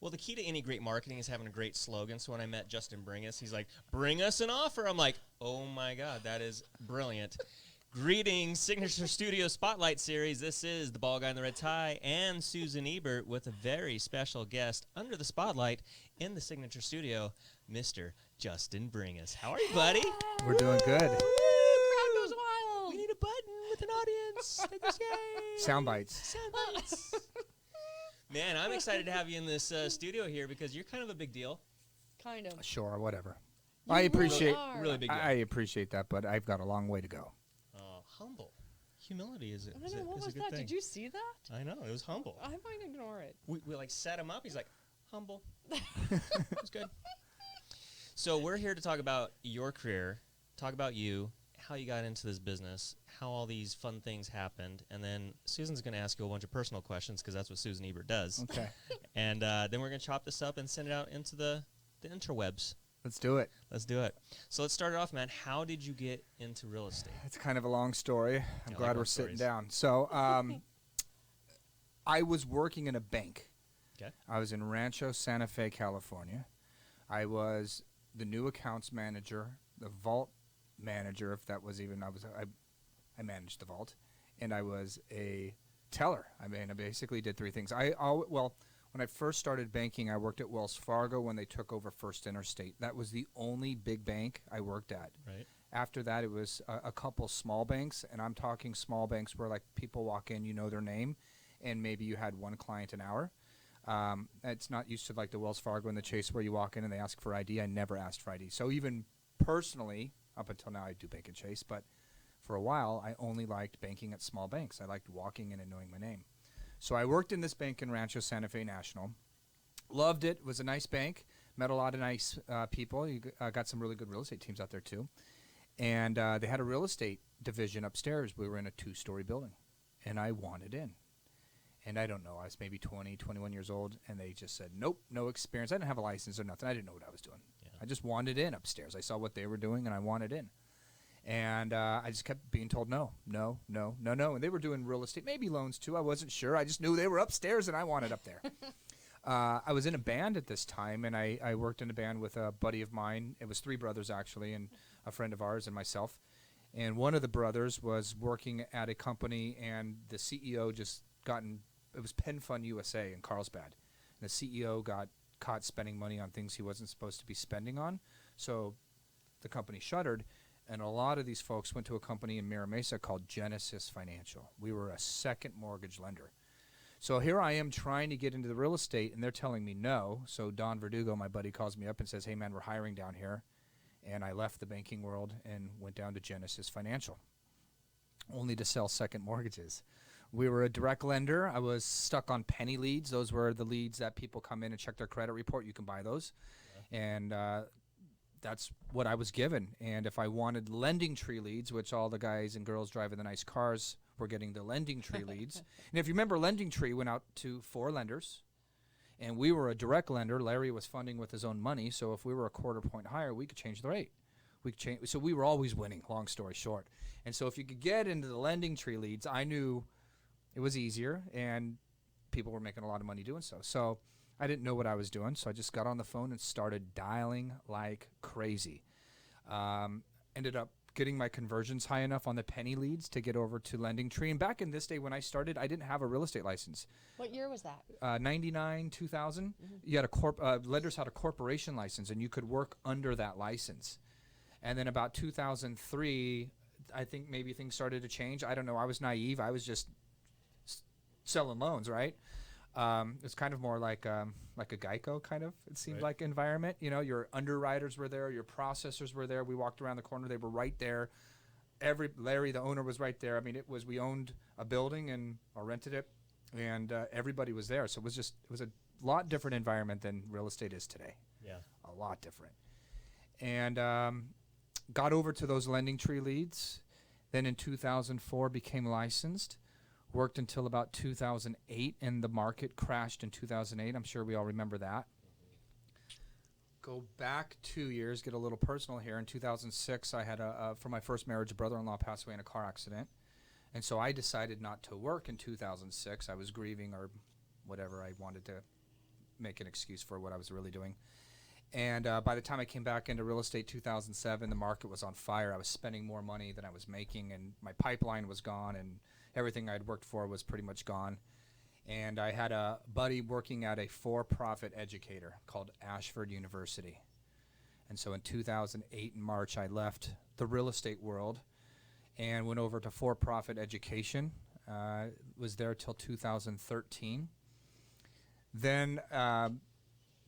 Well, the key to any great marketing is having a great slogan. So when I met Justin Bringas, he's like, "Bring us an offer." I'm like, "Oh my God, that is brilliant." Greetings, Signature Studio Spotlight Series. This is the bald guy in the red tie and Susan Ebert with a very special guest under the spotlight in the Signature Studio, Mr. Justin Bringas. How are you, buddy? We're doing good. Crowd goes wild. We need a button with an audience. Yay. Sound bites. Sound bites. Man, I'm excited to have you in this studio here because you're kind of a big deal. Kind of. Sure, whatever. You I appreciate really are. Really big deal. I appreciate that, but I've got a long way to go. Humble. Humility is a, I don't is a, know, what is a was good that? thing. Did you see that? I know, it was humble. I might ignore it. We like set him up. He's like, humble. It was good. So we're here to talk about your career, talk about you, how you got into this business, how all these fun things happened, and then Susan's going to ask you a bunch of personal questions because that's what Susan Ebert does. Okay. And then we're going to chop this up and send it out into the interwebs. Let's do it. Let's do it. So let's start it off, man. How did you get into real estate? It's kind of a long story. I'm I glad like we're long sitting stories. down. So I was working in a bank. Okay. I was in Rancho Santa Fe, California. I was the new accounts manager, the vault manager, if that was even, I managed the vault, and I was a teller. I mean, I basically did three things. When I first started banking, I worked at Wells Fargo when they took over First Interstate. That was the only big bank I worked at. Right. After that, it was a couple small banks, and I'm talking small banks where like people walk in, you know their name, and maybe you had one client an hour. It's not used to like the Wells Fargo and the Chase where you walk in and they ask for ID. I never asked for ID. So even personally, up until now, I do bank and Chase, but for a while, I only liked banking at small banks. I liked walking in and knowing my name. So I worked in this bank in Rancho Santa Fe National. Loved it. It was a nice bank. Met a lot of nice people. You got some really good real estate teams out there too. And they had a real estate division upstairs. We were in a 2-story building, and I wanted in. And I don't know, I was maybe 20, 21 years old, and they just said, nope, no experience. I didn't have a license or nothing. I didn't know what I was doing. Yeah. I just wanted in upstairs. I saw what they were doing, and I wanted in. And I just kept being told no. And they were doing real estate, maybe loans too. I wasn't sure. I just knew they were upstairs, and I wanted up there. I was in a band at this time, and I worked in a band with a buddy of mine. It was 3 brothers, actually, and a friend of ours and myself. And one of the brothers was working at a company, and the CEO it was Penn Fund USA in Carlsbad. And the CEO got caught spending money on things he wasn't supposed to be spending on. So the company shuttered. And a lot of these folks went to a company in Mira Mesa called Genesis Financial. We were a second mortgage lender. So here I am trying to get into the real estate, and they're telling me no. So Don Verdugo, my buddy, calls me up and says, hey, man, we're hiring down here. And I left the banking world and went down to Genesis Financial, only to sell second mortgages. We were a direct lender. I was stuck on penny leads. Those were the leads that people come in and check their credit report. You can buy those. Yeah. And that's what I was given. And if I wanted lending tree leads, which all the guys and girls driving the nice cars were getting the lending tree leads. And if you remember, lending tree went out to 4 lenders. And we were a direct lender. Larry was funding with his own money. So if we were a quarter point higher, we could change the rate. So we were always winning, long story short. And so if you could get into the lending tree leads, I knew it was easier, and people were making a lot of money doing so. So I didn't know what I was doing, so I just got on the phone and started dialing like crazy. Ended up getting my conversions high enough on the penny leads to get over to lending tree. And back in this day when I started, I didn't have a real estate license. What year was that? 99, 2000. You had lenders had a corporation license, and you could work under that license. And then about 2003, I think maybe things started to change. I don't know. I was naive. I was just selling loans, right? It's kind of more like a Geico kind of, it seemed like, environment. You know, your underwriters were there, your processors were there. We walked around the corner, they were right there. Larry, the owner, was right there. I mean, we owned a building or rented it, and everybody was there. So it was a lot different environment than real estate is today. Yeah. A lot different. And got over to those lending tree leads. Then in 2004 became licensed. Worked until about 2008, and the market crashed in 2008. I'm sure we all remember that. Go back 2 years, get a little personal here. In 2006, I had for my first marriage, a brother-in-law passed away in a car accident. And so I decided not to work in 2006. I was grieving or whatever. I wanted to make an excuse for what I was really doing. And by the time I came back into real estate 2007, the market was on fire. I was spending more money than I was making, and my pipeline was gone, and everything I'd worked for was pretty much gone. And I had a buddy working at a for-profit educator called Ashford University. And so in 2008 in March, I left the real estate world and went over to for-profit education. Was there till 2013. Then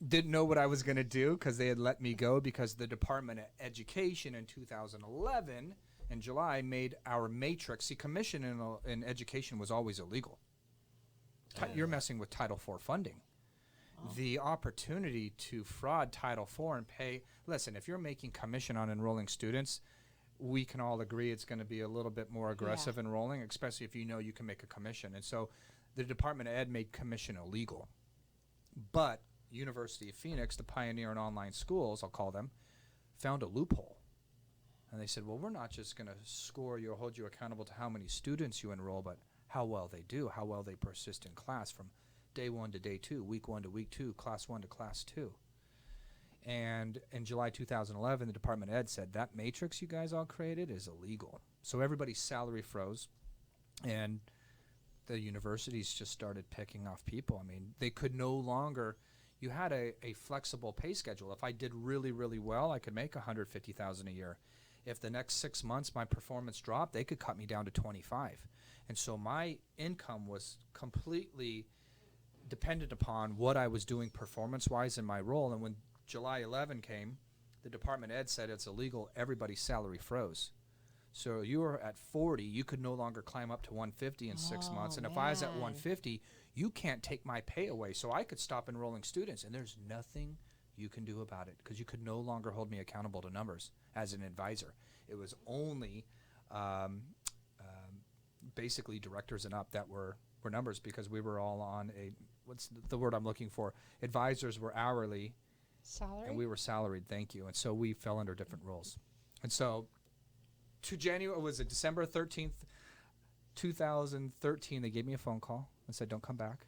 didn't know what I was going to do because they had let me go because the Department of Education in 2011 in July made our matrix. See, commission in education was always illegal. You're messing with Title IV funding. Oh. The opportunity to fraud Title IV and pay, listen, if you're making commission on enrolling students, we can all agree it's going to be a little bit more aggressive enrolling, especially if you know you can make a commission. And so the Department of Ed made commission illegal. But University of Phoenix, the pioneer in online schools, I'll call them, found a loophole. And they said, well, we're not just going to score you or hold you accountable to how many students you enroll, but how well they do, how well they persist in class from day 1 to day 2, week 1 to week 2, class 1 to class 2. And in July 2011, the Department of Ed said that matrix you guys all created is illegal. So everybody's salary froze, and the universities just started picking off people. I mean, they could no longer, you had a flexible pay schedule. If I did really, really well, I could make $150,000 a year. If the next 6 months my performance dropped, they could cut me down to 25. And so my income was completely dependent upon what I was doing performance-wise in my role. And when July 11 came, the Department of Ed said it's illegal. Everybody's salary froze. So you were at 40, you could no longer climb up to 150 in 6 months. And if I was at 150, you can't take my pay away. So I could stop enrolling students, and there's nothing you can do about it because you could no longer hold me accountable to numbers as an advisor. It was only basically directors and up that were numbers because we were all on a, what's the word I'm looking for? Advisors were hourly. Salary? And we were salaried, thank you. And so we fell under different roles. And so to January, was it December 13th, 2013, they gave me a phone call and said, don't come back.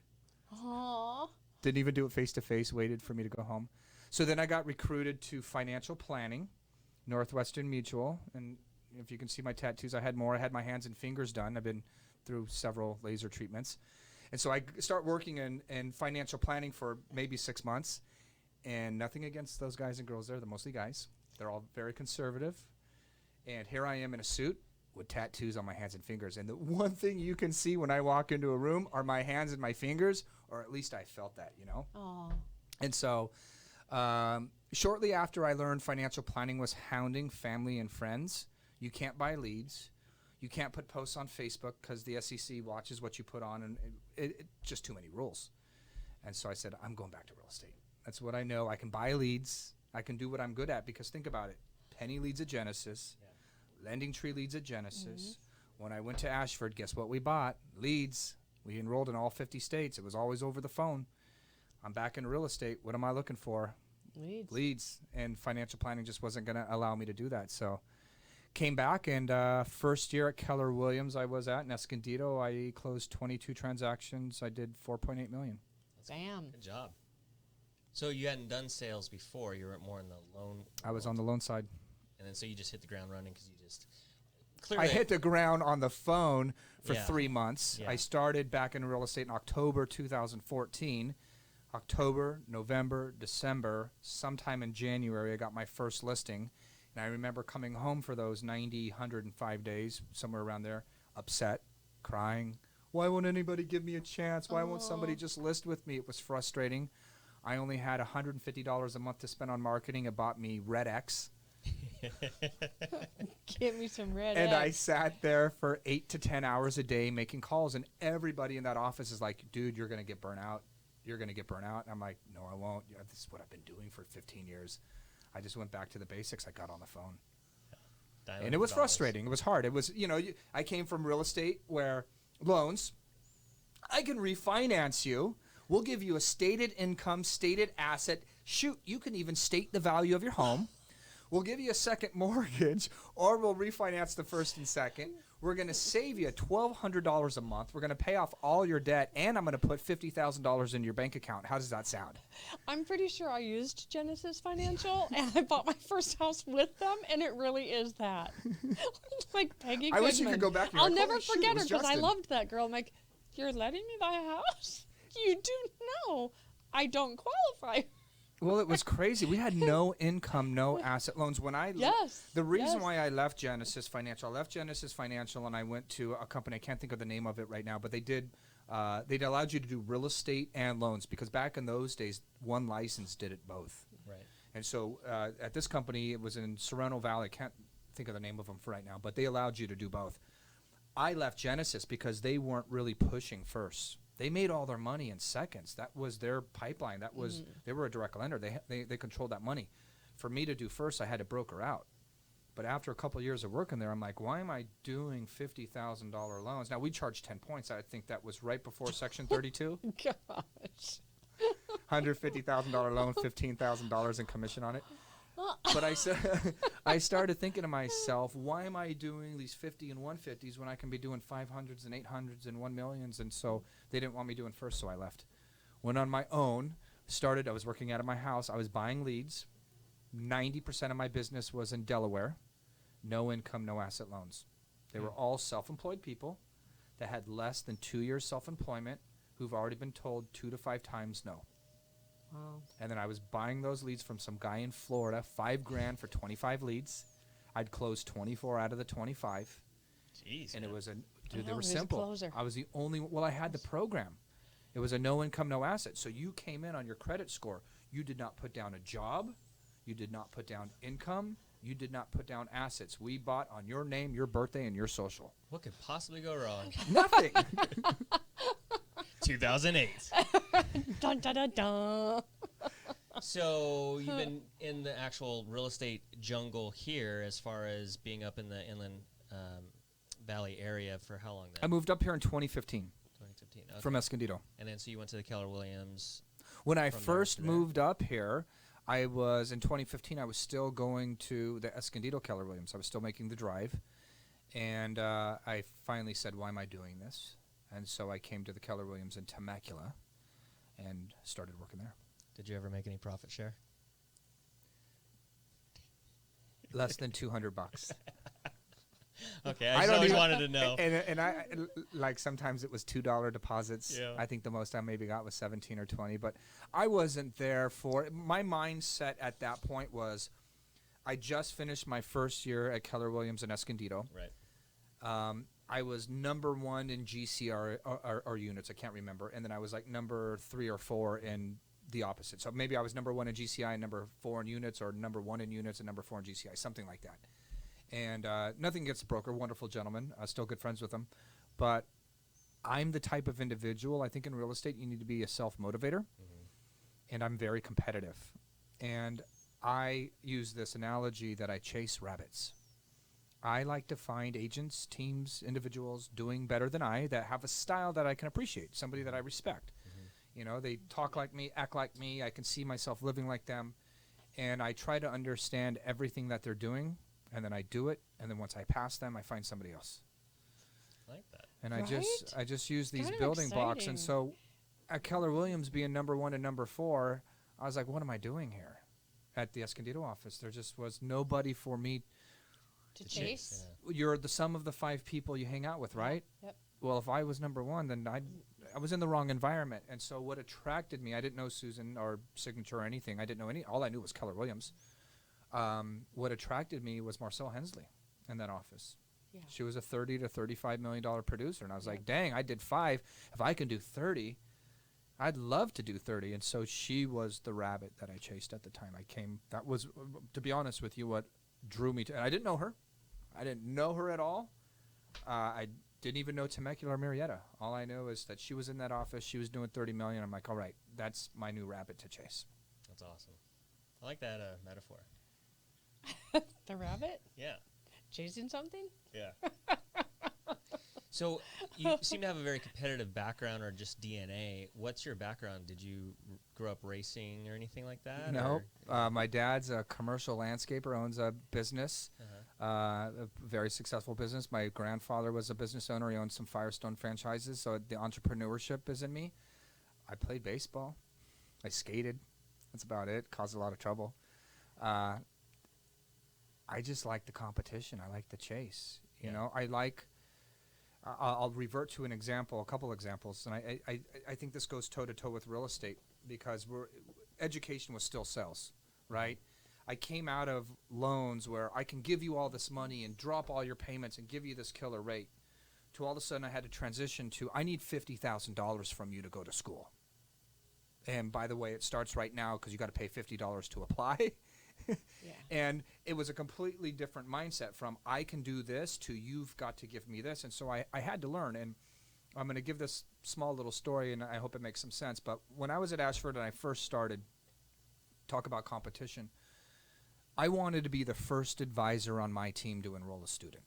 Aww. Didn't even do it face-to-face, waited for me to go home. So then I got recruited to financial planning, Northwestern Mutual. And if you can see my tattoos, I had more. I had my hands and fingers done. I've been through several laser treatments. And so I start working in financial planning for maybe 6 months. And nothing against those guys and girls there. They're mostly guys. They're all very conservative. And here I am in a suit with tattoos on my hands and fingers. And the one thing you can see when I walk into a room are my hands and my fingers, or at least I felt that, you know? Aww. And so shortly after I learned financial planning was hounding family and friends. You can't buy leads. You can't put posts on Facebook because the SEC watches what you put on, and it just too many rules. And so I said, I'm going back to real estate. That's what I know. I can buy leads. I can do what I'm good at because think about it. Penny leads at Genesis. Yeah. Lending Tree leads at Genesis. Mm-hmm. When I went to Ashford, guess what we bought? Leads. We enrolled in all 50 states. It was always over the phone. I'm back in real estate. What am I looking for? Leads. And financial planning just wasn't going to allow me to do that. So came back, and first year at Keller Williams I was at in Escondido, I closed 22 transactions. I did $4.8 million. Bam. Good job. So you hadn't done sales before. You were more in the loan I was on the loan side. And then so you just hit the ground running because you just I hit the ground on the phone for 3 months. Yeah. I started back in real estate in October 2014. October, November, December, sometime in January, I got my first listing. And I remember coming home for those 90, 105 days, somewhere around there, upset, crying. Why won't anybody give me a chance? Why won't somebody just list with me? It was frustrating. I only had $150 a month to spend on marketing. It bought me Red X. Give me some red And eggs. I sat there for 8 to 10 hours a day making calls, and everybody in that office is like, dude, you're going to get burnt out. You're going to get burnt out. And I'm like, no, I won't. Yeah, this is what I've been doing for 15 years. I just went back to the basics. I got on the phone. And it was frustrating. It was hard. It was, you know, I came from real estate where loans, I can refinance you. We'll give you a stated income, stated asset. Shoot, you can even state the value of your home. We'll give you a second mortgage, or we'll refinance the first and second. We're going to save you $1,200 a month. We're going to pay off all your debt, and I'm going to put $50,000 in your bank account. How does that sound? I'm pretty sure I used Genesis Financial, and I bought my first house with them, and it really is that. Like Peggy Goodman. I wish you could go back and you're I'll like, never "Holy shoot, it forget her was because I Justin." loved that girl. I'm like, you're letting me buy a house? You do know I don't qualify. Well, it was crazy. We had no income, no asset loans. When I Yes. the reason yes. why I left Genesis Financial, and I went to a company. I can't think of the name of it right now, but they allowed you to do real estate and loans because back in those days, one license did it both. Right. And so at this company, it was in Sereno Valley. I can't think of the name of them for right now, but they allowed you to do both. I left Genesis because they weren't really pushing first. They made all their money in seconds. That was their pipeline. That was they were a direct lender. They controlled that money. For me to do first, I had to broker out. But after a couple of years of working there, I'm like, why am I doing $50,000 loans? Now, we charged 10 points. I think that was right before Section 32. Gosh. $150,000 loan, $15,000 in commission on it. But I started thinking to myself, why am I doing these 50 and 150s when I can be doing 500s and 800s and 1 millions? And so they didn't want me doing first, so I left. Went on my own, I was working out of my house. I was buying leads. 90% of my business was in Delaware. No income, no asset loans. They were all self-employed people that had less than 2 years self-employment who've already been told 2 to 5 times no. Wow. And then I was buying those leads from some guy in Florida, $5,000 for 25 leads. I'd close 24 out of the 25. Jeez. And it man. was they know, were he's a simple. closer. I was the only, I had the program. It was a no income, no asset. So you came in on your credit score. You did not put down a job. You did not put down income. You did not put down assets. We bought on your name, your birthday, and your social. What could possibly go wrong? Nothing. 2008. Dun, dun, dun, dun. So you've been in the actual real estate jungle here as far as being up in the Inland Valley area for how long then? I moved up here in 2015 2015. Okay. from Escondido. And then so you went to the Keller Williams. When I From there first to there. moved up here, I was in 2015. I was still going to the Escondido Keller Williams. I was still making the drive, and I finally said, "Why am I doing this?" And so I came to the Keller Williams in Temecula, and started working there. Did you ever make any profit share? Less than $200. Okay, I just always wanted to know. And I like sometimes it was $2 deposits. Yeah. I think the most I maybe got was 17 or 20, but I wasn't there for my mindset at that point was I just finished my first year at Keller Williams in Escondido. Right. I was number 1 in GCR or units, I can't remember, and then I was like number 3 or 4 in the opposite. So maybe I was number 1 in GCI and number 4 in units, or number 1 in units and number 4 in GCI, something like that. And nothing against the broker, wonderful gentleman, still good friends with him. But I'm the type of individual, I think in real estate you need to be a self-motivator, and I'm very competitive. And I use this analogy that I chase rabbits. I like to find agents, teams, individuals doing better than I that have a style that I can appreciate, somebody that I respect. You know, they talk like me, act like me, I can see myself living like them, and I try to understand everything that they're doing. And then I do it, and then once I pass them, I find somebody else. I like that. And Right? I just use these Kind of building blocks. And exciting. so at Keller Williams being number 1 and number 4, I was like, what am I doing here? At the Escondido office, there just was nobody for me. To chase. You're the sum of the 5 people you hang out with, right? Yep. Well, if I was number 1, then I was in the wrong environment. And so what attracted me, I didn't know Susan or Signature or anything. I didn't know all I knew was Keller Williams. What attracted me was Marcel Hensley in that office. Yeah. She was a $30 to $35 million producer, and I was like, dang, I did 5. If I can do 30, I'd love to do 30. And so she was the rabbit that I chased at the time. That was, to be honest with you, what drew me to, and I didn't know her. I didn't know her at all. I didn't even know Temecula or Marietta. All I know is that she was in that office. She was doing 30 million. I'm like, all right, that's my new rabbit to chase. That's awesome. I like that metaphor. The rabbit? Yeah. Chasing something? Yeah. So you seem to have a very competitive background or just DNA. What's your background? Did you grow up racing or anything like that? No, or- my dad's a commercial landscaper, owns a business, a very successful business. My grandfather was a business owner. He owned some Firestone franchises, so the entrepreneurship is in me. I played baseball. I skated. That's about it. Caused a lot of trouble. I just like the competition. I like the chase. You Yeah. know, I like. I'll revert to an example, a couple examples, and I think this goes toe to toe with real estate because education was still sales, right? I came out of loans where I can give you all this money and drop all your payments and give you this killer rate, to all of a sudden I had to transition to I need $50,000 from you to go to school. And by the way, it starts right now because you got to pay $50 to apply. Yeah. And it was a completely different mindset from I can do this to you've got to give me this. And so I had to learn. And I'm going to give this small little story, and I hope it makes some sense. But when I was at Ashford and I first started, talk about competition, I wanted to be the first advisor on my team to enroll a student.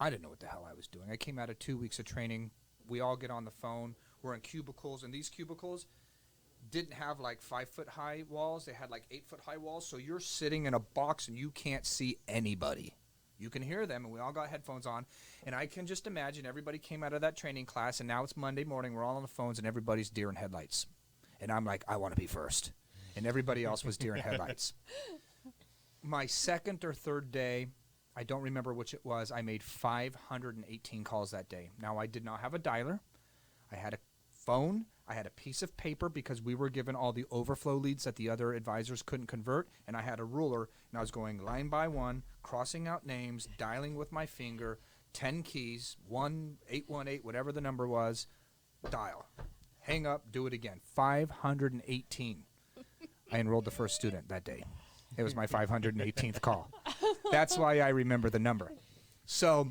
I didn't know what the hell I was doing. I came out of 2 weeks of training. We all get on the phone. We're in cubicles, and these cubicles didn't have like 5-foot high walls. They had like 8-foot high walls. So you're sitting in a box and you can't see anybody. You can hear them, and we all got headphones on. And I can just imagine everybody came out of that training class, and now it's Monday morning. We're all on the phones, and everybody's deer in headlights. And I'm like, I want to be first. And everybody else was deer in headlights. My second or third day, I don't remember which it was, I made 518 calls that day. Now, I did not have a dialer. I had a phone. I had a piece of paper because we were given all the overflow leads that the other advisors couldn't convert, and I had a ruler, and I was going line by one, crossing out names, dialing with my finger, 10 keys, 1818, whatever the number was, dial. Hang up, do it again. 518. I enrolled the first student that day. It was my 518th call. That's why I remember the number. So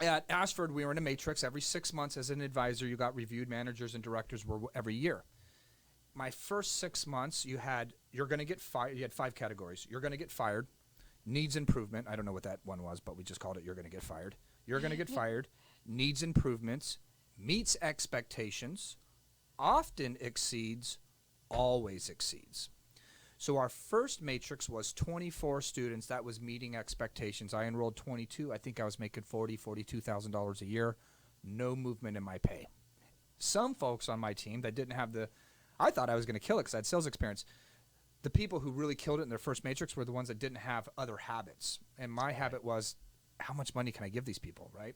at Ashford, we were in a matrix. Every 6 months as an advisor, you got reviewed. Managers and directors were every year. My first 6 months, you're going to get fired. You had 5 categories. You're going to get fired. Needs improvement. I don't know what that one was, but we just called it you're going to get fired. You're going to get fired. Needs improvements. Meets expectations. Often exceeds. Always exceeds. So our first matrix was 24 students. That was meeting expectations. I enrolled 22. I think I was making $42,000 a year. No movement in my pay. Some folks on my team that didn't have I thought I was going to kill it because I had sales experience. The people who really killed it in their first matrix were the ones that didn't have other habits. And my habit was, how much money can I give these people, right?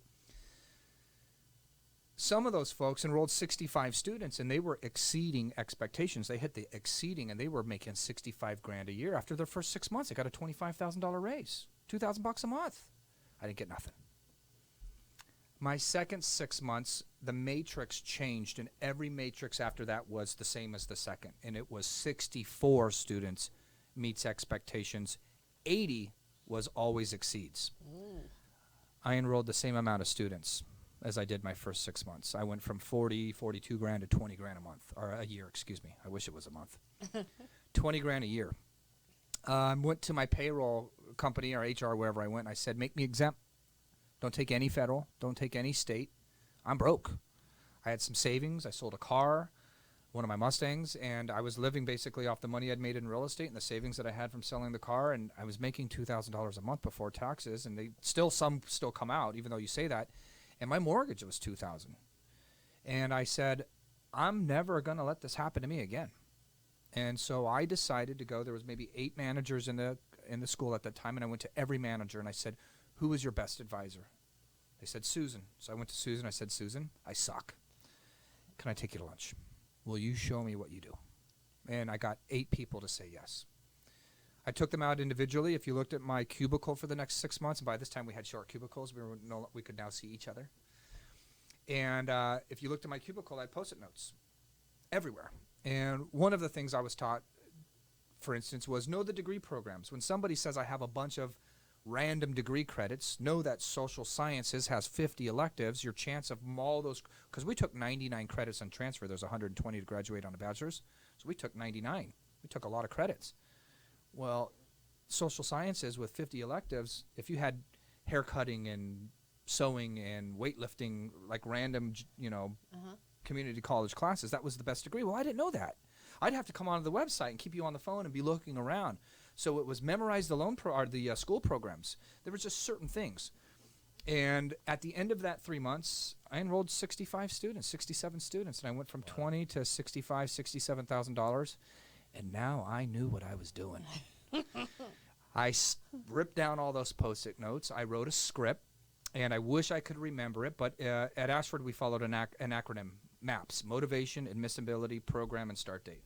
Some of those folks enrolled 65 students, and they were exceeding expectations. They hit the exceeding, and they were making $65,000 a year. After their first 6 months, they got a $25,000 raise, $2,000 a month. I didn't get nothing. My second 6 months, the matrix changed, and every matrix after that was the same as the second, and it was 64 students meets expectations. 80 was always exceeds. I enrolled the same amount of students as I did my first 6 months. I went from 42 grand to 20 grand a month, or a year, excuse me. I wish it was a month. 20 grand a year. Went to my payroll company or HR, wherever I went, and I said, make me exempt. Don't take any federal. Don't take any state. I'm broke. I had some savings. I sold a car, one of my Mustangs, and I was living basically off the money I'd made in real estate and the savings that I had from selling the car, and I was making $2,000 a month before taxes, and some still come out, even though you say that. And my mortgage was $2,000. And I said, I'm never going to let this happen to me again. And so I decided to go. There was maybe 8 managers in the school at that time, and I went to every manager and I said, who was your best advisor? They said, Susan. So I went to Susan. I said, Susan, I suck. Can I take you to lunch? Will you show me what you do? And I got 8 people to say yes. I took them out individually. If you looked at my cubicle for the next 6 months, and by this time we had short cubicles, we could now see each other. And if you looked at my cubicle, I had Post-it notes everywhere. And one of the things I was taught, for instance, was know the degree programs. When somebody says I have a bunch of random degree credits, know that social sciences has 50 electives. Your chance of all those, because we took 99 credits on transfer. There's 120 to graduate on a bachelor's. So we took 99. We took a lot of credits. Well, social sciences with 50 electives, if you had hair cutting and sewing and weightlifting, like random, community college classes. That was the best degree. Well, I didn't know that. I'd have to come onto the website and keep you on the phone and be looking around. So it was memorize the school programs. There was just certain things. And at the end of that 3 months, I enrolled 67 students, and I went from 20 to $67,000. And now I knew what I was doing. I ripped down all those Post-it notes. I wrote a script, and I wish I could remember it, but at Ashford we followed an acronym, MAPS, Motivation, Admissibility, Program, and Start Date.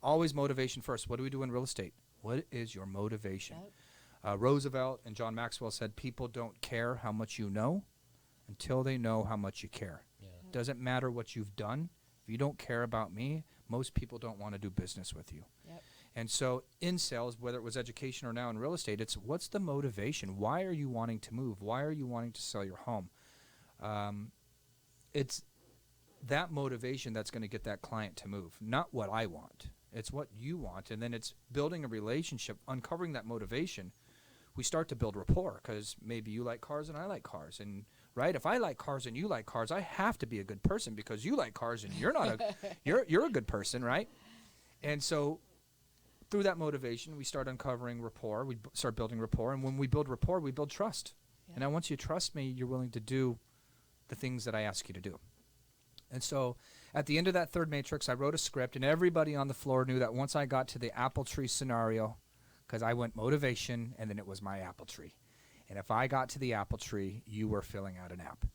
Always motivation first. What do we do in real estate? What is your motivation? Yep. Roosevelt and John Maxwell said, people don't care how much you know until they know how much you care. Yeah. Doesn't matter what you've done. If you don't care about me, most people don't want to do business with you. Yep. And so in sales, whether it was education or now in real estate, it's what's the motivation? Why are you wanting to move? Why are you wanting to sell your home? It's that motivation that's going to get that client to move, not what I want. It's what you want. And then it's building a relationship, uncovering that motivation. We start to build rapport because maybe you like cars and I like cars. And right, if I like cars and you like cars, I have to be a good person because you like cars and you're not you're a good person, right? And so through that motivation, we start uncovering rapport. We start building rapport. And when we build rapport, we build trust. Yeah. And now once you trust me, you're willing to do the things that I ask you to do. And so at the end of that third matrix, I wrote a script, and everybody on the floor knew that once I got to the apple tree scenario, because I went motivation, and then it was my apple tree. And if I got to the apple tree, you were filling out an app.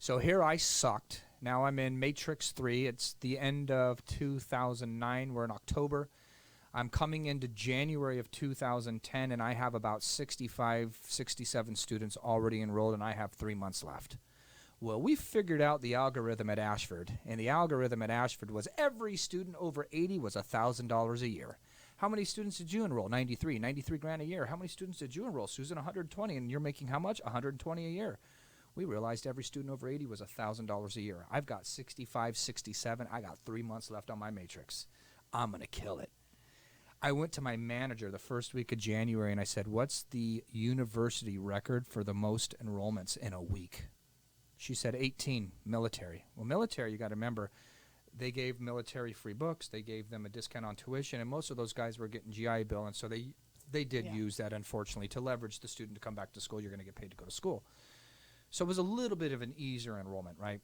So here I sucked. Now I'm in matrix 3. It's the end of 2009. We're in October. I'm coming into January of 2010, and I have about 65, 67 students already enrolled, and I have 3 months left. Well, we figured out the algorithm at Ashford, and the algorithm at Ashford was every student over 80 was $1,000 a year. How many students did you enroll? 93 grand a year. How many students did you enroll? Susan, 120, and you're making how much? 120 a year. We realized every student over 80 was $1,000 a year. I've got 65, 67. I got 3 months left on my matrix. I'm going to kill it. I went to my manager the first week of January, and I said, what's the university record for the most enrollments in a week? She said 18, military. Well, military, you got to remember, they gave military free books. They gave them a discount on tuition, and most of those guys were getting GI Bill, and so they did use that, unfortunately, to leverage the student to come back to school. You're going to get paid to go to school. So it was a little bit of an easier enrollment, right?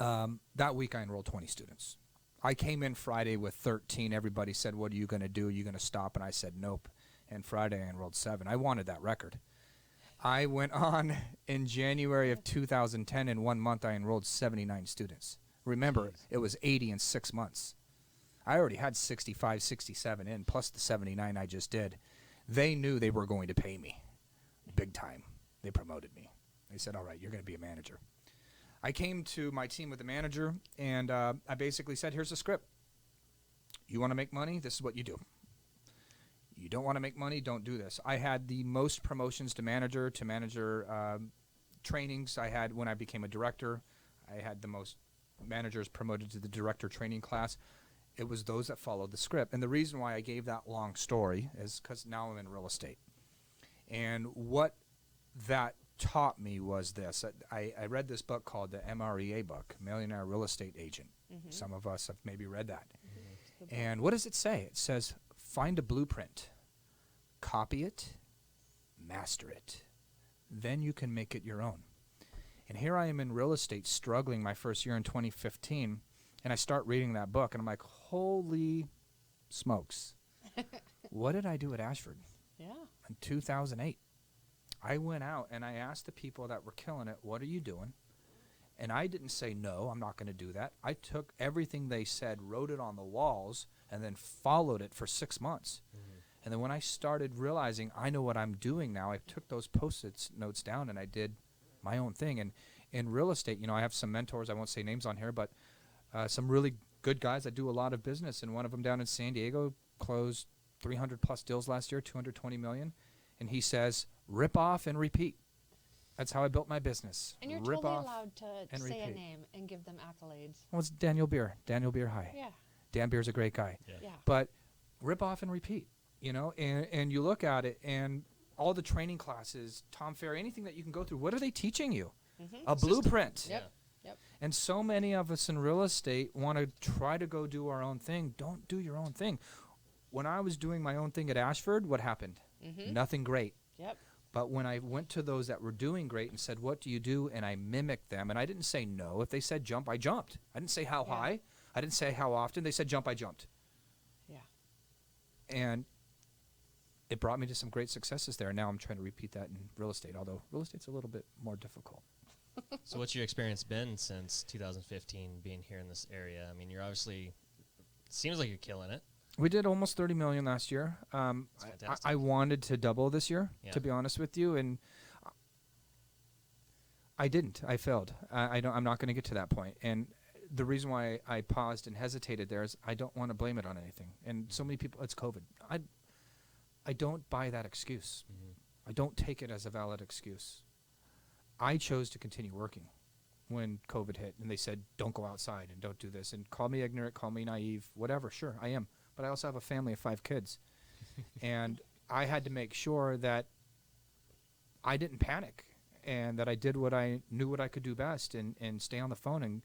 That week I enrolled 20 students. I came in Friday with 13. Everybody said, what are you going to do? Are you going to stop? And I said, nope. And Friday I enrolled 7. I wanted that record. I went on in January of 2010. In 1 month, I enrolled 79 students. Remember, it was 80 in 6 months. I already had 65, 67 in, plus the 79 I just did. They knew they were going to pay me big time. They promoted me. They said, all right, you're going to be a manager. I came to my team with the manager, and I basically said, here's the script. You want to make money? This is what you do. You don't want to make money, don't do this. I had the most promotions to manager trainings I had when I became a director. I had the most managers promoted to the director training class. It was those that followed the script. And the reason why I gave that long story is because now I'm in real estate. And what that taught me was this. I read this book called the MREA book, Millionaire Real Estate Agent. Mm-hmm. Some of us have maybe read that. Mm-hmm. And what does it say? It says, find a blueprint, copy it, master it. Then you can make it your own. And here I am in real estate struggling my first year in 2015, and I start reading that book, and I'm like, holy smokes. What did I do at Ashford? Yeah. In 2008. I went out and I asked the people that were killing it, what are you doing? And I didn't say, no, I'm not going to do that. I took everything they said, wrote it on the walls, and then followed it for 6 months. Mm-hmm. And then when I started realizing I know what I'm doing now, I took those Post-it notes down and I did my own thing. And in real estate, I have some mentors, I won't say names on here, but some really good guys that do a lot of business. And one of them down in San Diego closed 300 plus deals last year, 220 million. And he says, rip off and repeat. That's how I built my business. And you're rip totally off allowed to say repeat. a name and give them accolades. Well, it's Daniel Beer. Daniel Beer High. Yeah. Dan Beer's a great guy. Yeah. But rip off and repeat, and you look at it, and all the training classes, Tom Ferry, anything that you can go through, what are they teaching you? Mm-hmm. A blueprint. Yep. Yep. And so many of us in real estate want to try to go do our own thing. Don't do your own thing. When I was doing my own thing at Ashford, what happened? Mm-hmm. Nothing great. Yep. But when I went to those that were doing great and said, what do you do? And I mimicked them. And I didn't say no. If they said jump, I jumped. I didn't say how Yeah. high. I didn't say how often. They said jump, I jumped. Yeah. And it brought me to some great successes there. And now I'm trying to repeat that in real estate, although real estate's a little bit more difficult. So what's your experience been since 2015 being here in this area? I mean, you're obviously, seems like you're killing it. We did almost 30 million last year. That's fantastic. I wanted to double this year, Yeah. to be honest with you, and I didn't. I failed. I'm not going to get to that point. And the reason why I paused and hesitated there is I don't want to blame it on anything. And so many people, it's COVID. I don't buy that excuse. Mm-hmm. I don't take it as a valid excuse. I chose to continue working when COVID hit, and they said, don't go outside and don't do this. And call me ignorant, call me naive, whatever. Sure, I am. But I also have a family of 5 kids. And I had to make sure that I didn't panic and that I did what I knew what I could do best and stay on the phone. And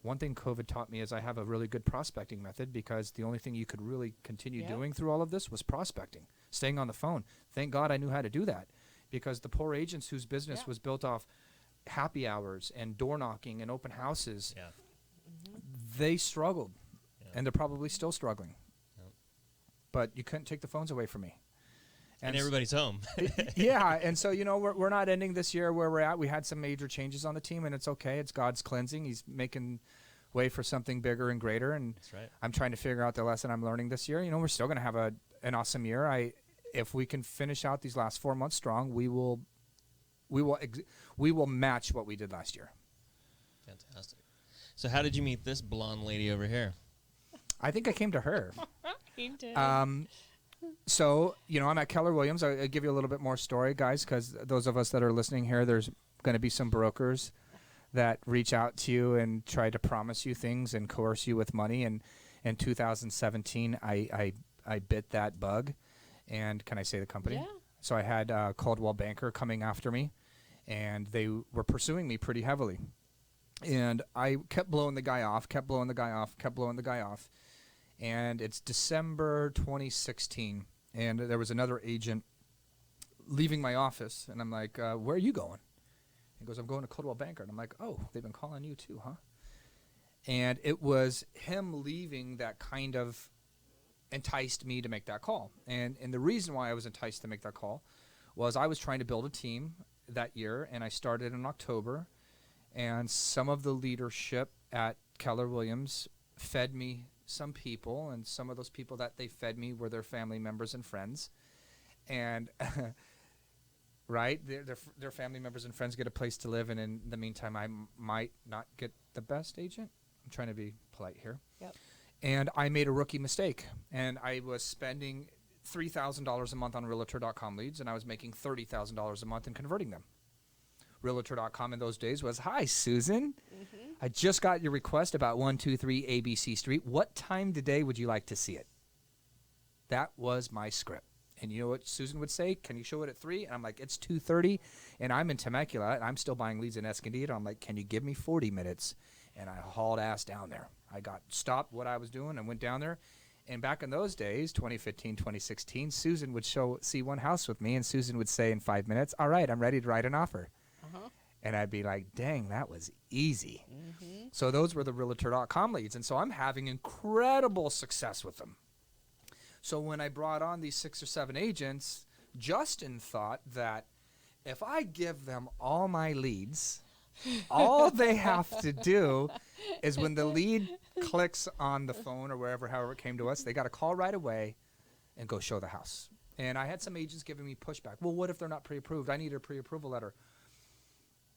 one thing COVID taught me is I have a really good prospecting method, because the only thing you could really continue Yep. doing through all of this was prospecting, staying on the phone. Thank God I knew how to do that, because the poor agents whose business Yeah. was built off happy hours and door knocking and open houses, Yeah. they struggled, Yeah. and they're probably still struggling. Yep. But you couldn't take the phones away from me. And s- everybody's home. yeah, and so we're not ending this year where we're at. We had some major changes on the team, and it's okay. It's God's cleansing. He's making way for something bigger and greater. And That's right. I'm trying to figure out the lesson I'm learning this year. We're still going to have an awesome year. If we can finish out these last 4 months strong, we will match what we did last year. Fantastic. So how did you meet this blonde lady over here? I think I came to her. He did. So, I'm at Keller Williams. I'll give you a little bit more story, guys, because those of us that are listening here, there's going to be some brokers that reach out to you and try to promise you things and coerce you with money. And in 2017, I bit that bug. And can I say the company? Yeah. So I had Coldwell Banker coming after me, and they were pursuing me pretty heavily. And I kept blowing the guy off. And it's December 2016, and there was another agent leaving my office, and I'm like, where are you going? He goes, I'm going to Coldwell Banker. And I'm like, oh, they've been calling you too, huh? And it was him leaving that kind of enticed me to make that call. And the reason why I was enticed to make that call was I was trying to build a team that year, and I started in October, and some of the leadership at Keller Williams fed me some people, and some of those people that they fed me were their family members and friends. And right, their family members and friends get a place to live, and in the meantime, I might not get the best agent. I'm trying to be polite here. Yep. And I made a rookie mistake, and I was spending $3,000 a month on Realtor.com leads, and I was making $30,000 a month and converting them. Realtor.com in those days was, hi, Susan. Mm-hmm. I just got your request about 123 ABC Street. What time today would you like to see it? That was my script. And you know what Susan would say? Can you show it at 3? And I'm like, it's 2:30, and I'm in Temecula, and I'm still buying leads in Escondido. I'm like, can you give me 40 minutes? And I hauled ass down there. I stopped what I was doing and went down there. And back in those days, 2015, 2016, Susan would see one house with me, and Susan would say in 5 minutes, all right, I'm ready to write an offer. Uh-huh. And I'd be like, dang, that was easy. Mm-hmm. So those were the Realtor.com leads. And so I'm having incredible success with them. So when I brought on these 6 or 7 agents, Justin thought that if I give them all my leads, all they have to do is when the lead clicks on the phone or however it came to us, they got to call right away and go show the house. And I had some agents giving me pushback. Well, what if they're not pre-approved? I need a pre-approval letter.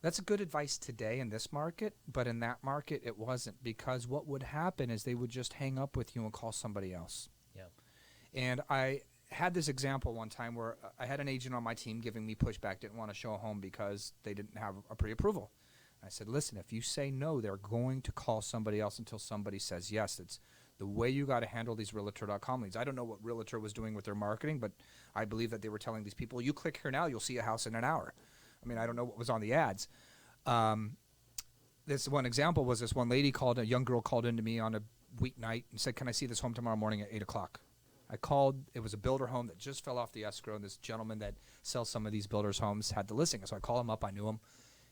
That's a good advice today in this market, but in that market it wasn't, because what would happen is they would just hang up with you and call somebody else. Yeah. And I had this example one time where I had an agent on my team giving me pushback, didn't want to show a home because they didn't have a I said, listen, if you say no, they're going to call somebody else until somebody says yes. The way you got to handle these Realtor.com leads. I don't know what Realtor was doing with their marketing, but I believe that they were telling these people, you click here now, you'll see a house in an hour. I mean, I don't know what was on the ads. This one example was this one lady a young girl called into me on a weeknight and said, can I see this home tomorrow morning at 8 o'clock? I called. It was a builder home that just fell off the escrow, and this gentleman that sells some of these builders' homes had the listing. So I called him up. I knew him.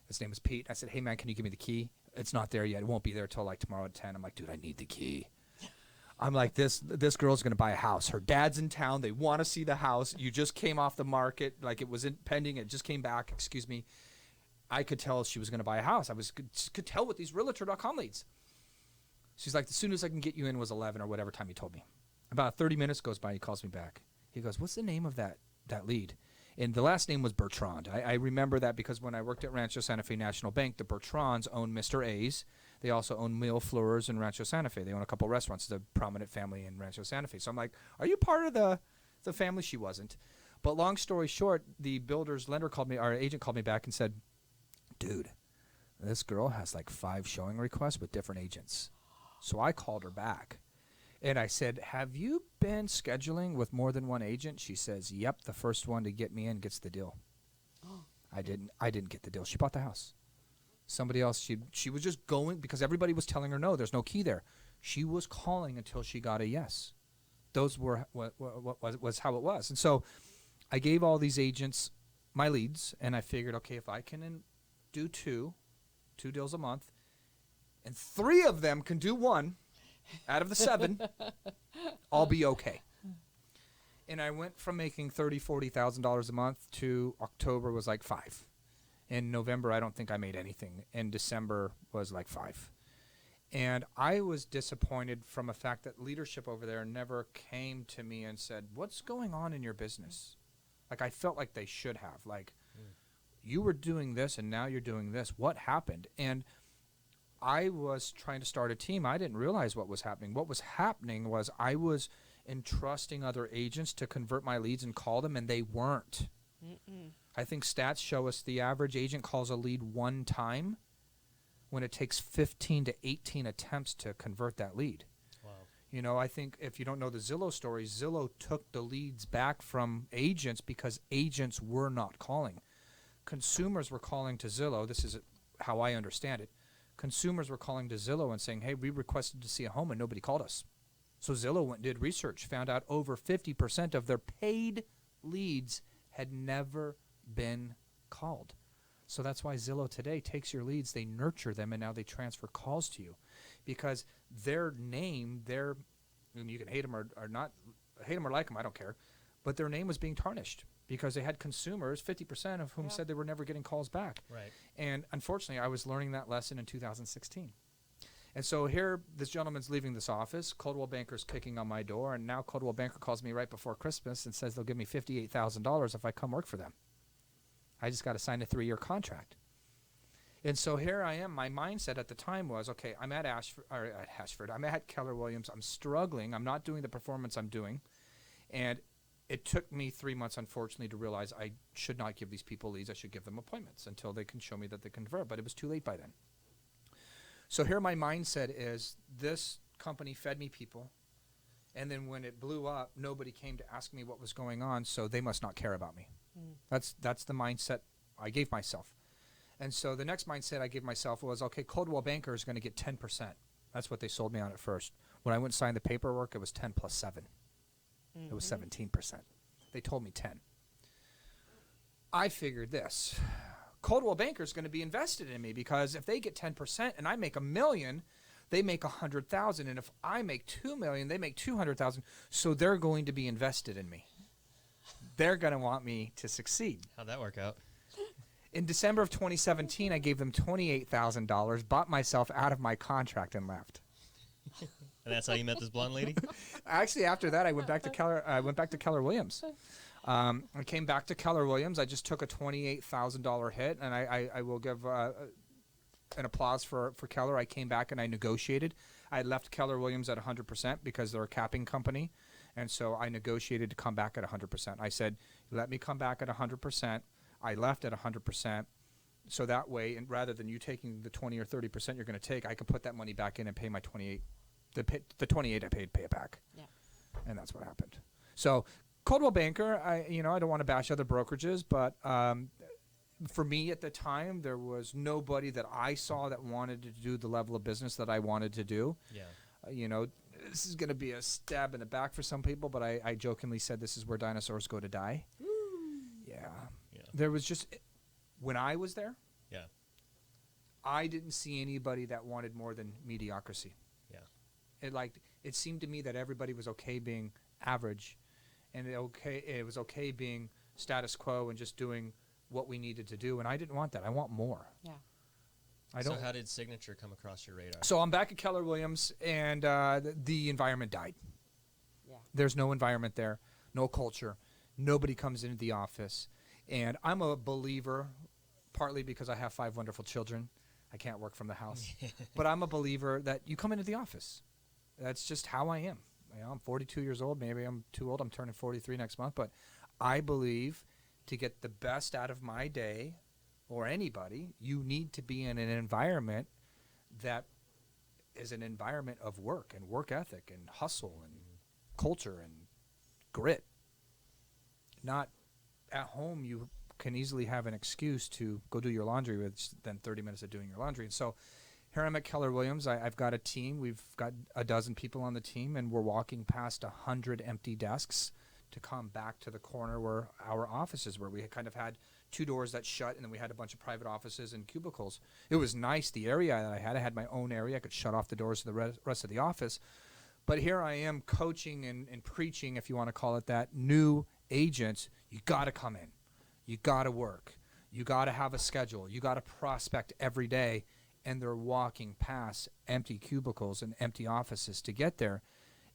His name was Pete. I said, hey, man, can you give me the key? It's not there yet. It won't be there till like tomorrow at 10. I'm like, dude, I need the key. I'm like, this girl's going to buy a house. Her dad's in town. They want to see the house. You just came off the market. Like it was pending. It just came back. Excuse me. I could tell she was going to buy a house. I could tell with these Realtor.com leads. She's like, as soon as I can get you in was 11 or whatever time he told me. About 30 minutes goes by. He calls me back. He goes, what's the name of that lead? And the last name was Bertrand. I remember that because when I worked at Rancho Santa Fe National Bank, the Bertrands own Mr. A's. They also own Mille Fleurs in Rancho Santa Fe. They own a couple restaurants. It's a prominent family in Rancho Santa Fe. So I'm like, are you part of the family? She wasn't. But long story short, the builder's lender called me, our agent called me back and said, dude, this girl has like 5 showing requests with different agents. So I called her back. And I said, have you been scheduling with more than one agent? She says, yep, the first one to get me in gets the deal. I didn't get the deal. She bought the house. Somebody else, she was just going because everybody was telling her no, there's no key there. She was calling until she got a yes. Those were what was how it was. And so I gave all these agents my leads, and I figured, okay, if I can do two deals a month, and 3 of them can do 1 out of the 7, I'll be okay. And I went from making $30,000, $40,000 a month to October was like 5. In November, I don't think I made anything. In December was like 5. And I was disappointed from a fact that leadership over there never came to me and said, what's going on in your business? Like I felt like they should have. Like, you were doing this and now you're doing this. What happened? And I was trying to start a team. I didn't realize what was happening. What was happening was I was entrusting other agents to convert my leads and call them, and they weren't. I think stats show us the average agent calls a lead 1 time when it takes 15 to 18 attempts to convert that lead. Wow. You know, I think if you don't know the Zillow story, Zillow took the leads back from agents because agents were not calling. Consumers were calling to Zillow. This is how I understand it. Consumers were calling to Zillow and saying, hey, we requested to see a home and nobody called us. So Zillow went and did research, found out over 50% of their paid leads had never been called. So that's why Zillow today takes your leads, they nurture them, and now they transfer calls to you. Because their name, and you can hate them or not, hate them or like them, I don't care, but their name was being tarnished because they had consumers, 50% of whom said they were never getting calls back. Right. And unfortunately, I was learning that lesson in 2016. And so here, this gentleman's leaving this office. Coldwell Banker's kicking on my door, and now Coldwell Banker calls me right before Christmas and says they'll give me $58,000 if I come work for them. I just got to sign a 3-year contract. And so here I am. My mindset at the time was, okay, I'm at Ashford. I'm at Keller Williams. I'm struggling. I'm not doing the performance I'm doing. And it took me 3 months, unfortunately, to realize I should not give these people leads. I should give them appointments until they can show me that they convert. But it was too late by then. So here my mindset is this company fed me people. And then when it blew up, nobody came to ask me what was going on, so they must not care about me. That's the mindset I gave myself. And so the next mindset I gave myself was, okay, Coldwell Banker is going to get 10%. That's what they sold me on at first. When I went and signed the paperwork, it was 10 plus 7. It was 17%. They told me 10. I figured this. Coldwell Banker is going to be invested in me because if they get 10% and I make $1 million, they make 100,000, and if I make 2 million, they make 200,000. So they're going to be invested in me. They're going to want me to succeed. How'd that work out? In December of 2017, I gave them $28,000, bought myself out of my contract, and left. And that's how you met this blonde lady? Actually, after that, I went back to Keller Williams. I came back to Keller Williams. I just took a $28,000 hit, and I will give an applause for Keller. I came back and I negotiated. I left Keller Williams at 100% because they're a capping company, and so I negotiated to come back at 100%. I said, let me come back at 100%. I left at 100%. So that way, and rather than you taking the 20 or 30% you're going to take, I can put that money back in and pay my $28,000 The 28 I paid, pay it back. Yeah. And that's what happened. So Coldwell Banker, I don't want to bash other brokerages, but for me at the time, there was nobody that I saw that wanted to do the level of business that I wanted to do. Yeah. This is going to be a stab in the back for some people, but I jokingly said this is where dinosaurs go to die. Yeah. There was just, when I was there, Yeah. I didn't see anybody that wanted more than mediocrity. Yeah. It seemed to me that everybody was okay being average, and it was okay being status quo and just doing what we needed to do, and I didn't want that. I want more. Yeah. So how did Signature come across your radar? So I'm back at Keller Williams, and the environment died. Yeah. There's no environment there, no culture. Nobody comes into the office. And I'm a believer, partly because I have 5 wonderful children. I can't work from the house. But I'm a believer that you come into the office. That's just how I am. I'm 42 years old. Maybe I'm too old. I'm turning 43 next month. But I believe to get the best out of my day, or anybody, you need to be in an environment that is an environment of work and work ethic and hustle and culture and grit. Not at home, you can easily have an excuse to go do your laundry with then 30 minutes of doing your laundry. And so here I'm at Keller Williams. I've got a team. We've got a dozen people on the team, and we're walking past 100 empty desks to come back to the corner where our offices were. We had kind of had 2 doors that shut, and then we had a bunch of private offices and cubicles. It was nice, the area that I had my own area. I could shut off the doors to the rest of the office. But here I am coaching and preaching, if you want to call it that, new agents. You got to come in. You got to work. You got to have a schedule. You got to prospect every day. And they're walking past empty cubicles and empty offices to get there.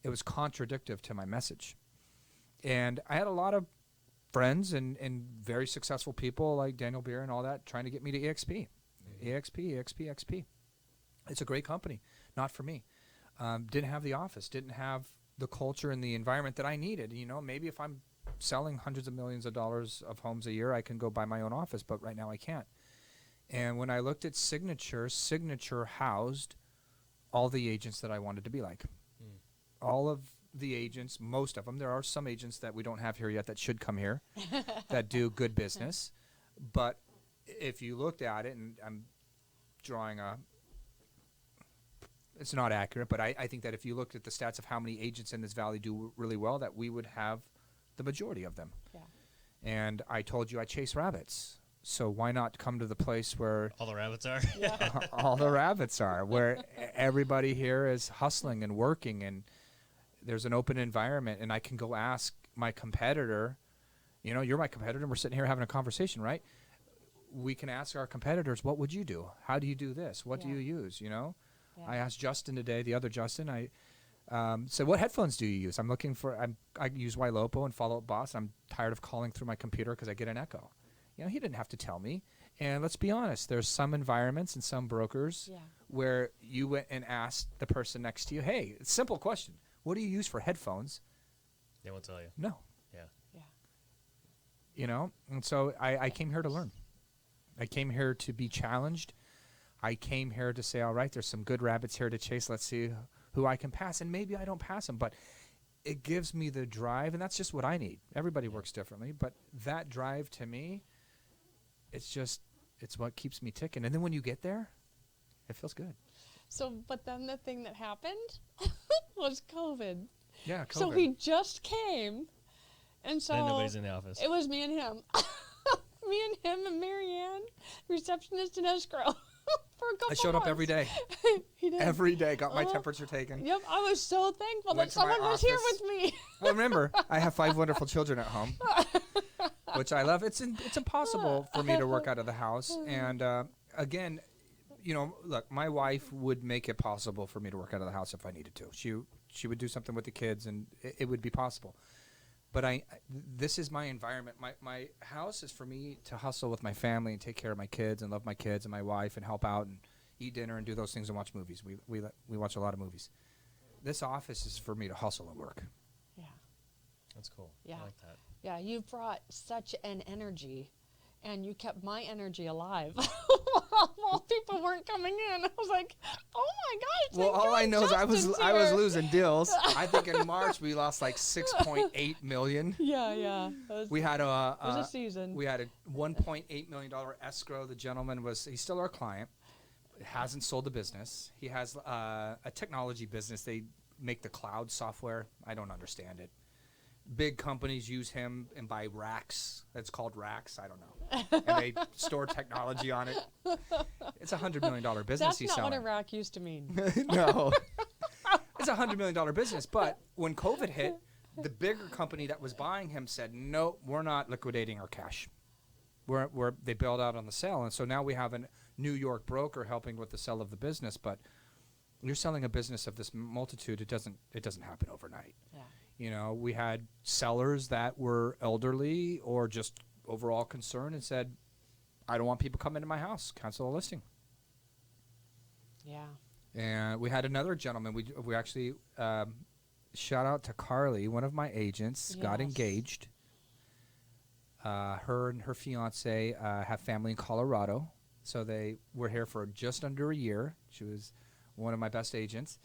It was contradictory to my message. And I had a lot of friends and very successful people like Daniel Beer and all that trying to get me to EXP. EXP. It's a great company. Not for me. Didn't have the office. Didn't have the culture and the environment that I needed. Maybe if I'm selling hundreds of millions of dollars of homes a year, I can go buy my own office, but right now I can't. And when I looked at Signature housed all the agents that I wanted to be like. All of the agents, most of them. There are some agents that we don't have here yet that should come here that do good business. But if you looked at it, and I'm drawing it's not accurate, but I think that if you looked at the stats of how many agents in this valley do really well, that we would have the majority of them. Yeah. And I told you I chase rabbits. So why not come to the place where all the rabbits are? Yeah. all the rabbits are, where everybody here is hustling and working, and there's an open environment, and I can go ask my competitor, you're my competitor, and we're sitting here having a conversation, right? We can ask our competitors, what would you do? How do you do this? What do you use, Yeah. I asked Justin today, the other Justin, I said, what headphones do you use? I use Ylopo and Follow Up Boss. I'm tired of calling through my computer because I get an echo. He didn't have to tell me. And let's be honest, there's some environments and some brokers where you went and asked the person next to you, hey, it's a simple question. What do you use for headphones? They won't tell you. No. Yeah. And so I came here to learn. I came here to be challenged. I came here to say, all right, there's some good rabbits here to chase. Let's see who I can pass. And maybe I don't pass them, but it gives me the drive, and that's just what I need. Everybody works differently, but that drive to me, it's what keeps me ticking. And then when you get there, it feels good. So, but then the thing that happened was COVID. Yeah, COVID. So he just came, and so And nobody's in the office. It was me and him. Me and him and Marianne, receptionist and escrow, for a couple I showed up months. every day. He did. Every day, got my temperature taken. Yep, I was so thankful Went that to my someone was here office. with me. Well, remember, I have 5 wonderful children at home, which I love. It's impossible for me to work out of the house. And again, look, my wife would make it possible for me to work out of the house if I needed to. She would do something with the kids, and it would be possible. But this is my environment. My house is for me to hustle with my family and take care of my kids and love my kids and my wife and help out and eat dinner and do those things and watch movies. We watch a lot of movies. This office is for me to hustle and work. Yeah. That's cool. Yeah. I like that. Yeah, you brought such an energy, and you kept my energy alive all people weren't coming in. I was like, oh my gosh. Well, thank all I God know is I was Justin's losing deals. I think in March we lost like 6.8 million. here. Yeah. It We had was a season. we had a $1.8 million escrow. The gentleman he's still our client. Hasn't sold the business. He has a technology business. They make the cloud software. I don't understand it. Big companies use him and buy racks. That's called racks. I don't know. And they store technology on it. It's $100 million business That's he's not selling. what a rack used to mean. No. It's a $100 million business. But when COVID hit, the bigger company that was buying him said, no, we're not liquidating our cash. They bailed out on the sale. And so now we have a New York broker helping with the sale of the business. But you're selling a business of this multitude. It doesn't happen overnight. Yeah. You know, we had sellers that were elderly or just overall concerned and said, I don't want people coming into my house. Cancel the listing. Yeah. And we had another gentleman. We actually, shout out to Carly, one of my agents, got Yes. engaged. Her and her fiance have family in Colorado. So they were here for just under a year. She was one of my best agents.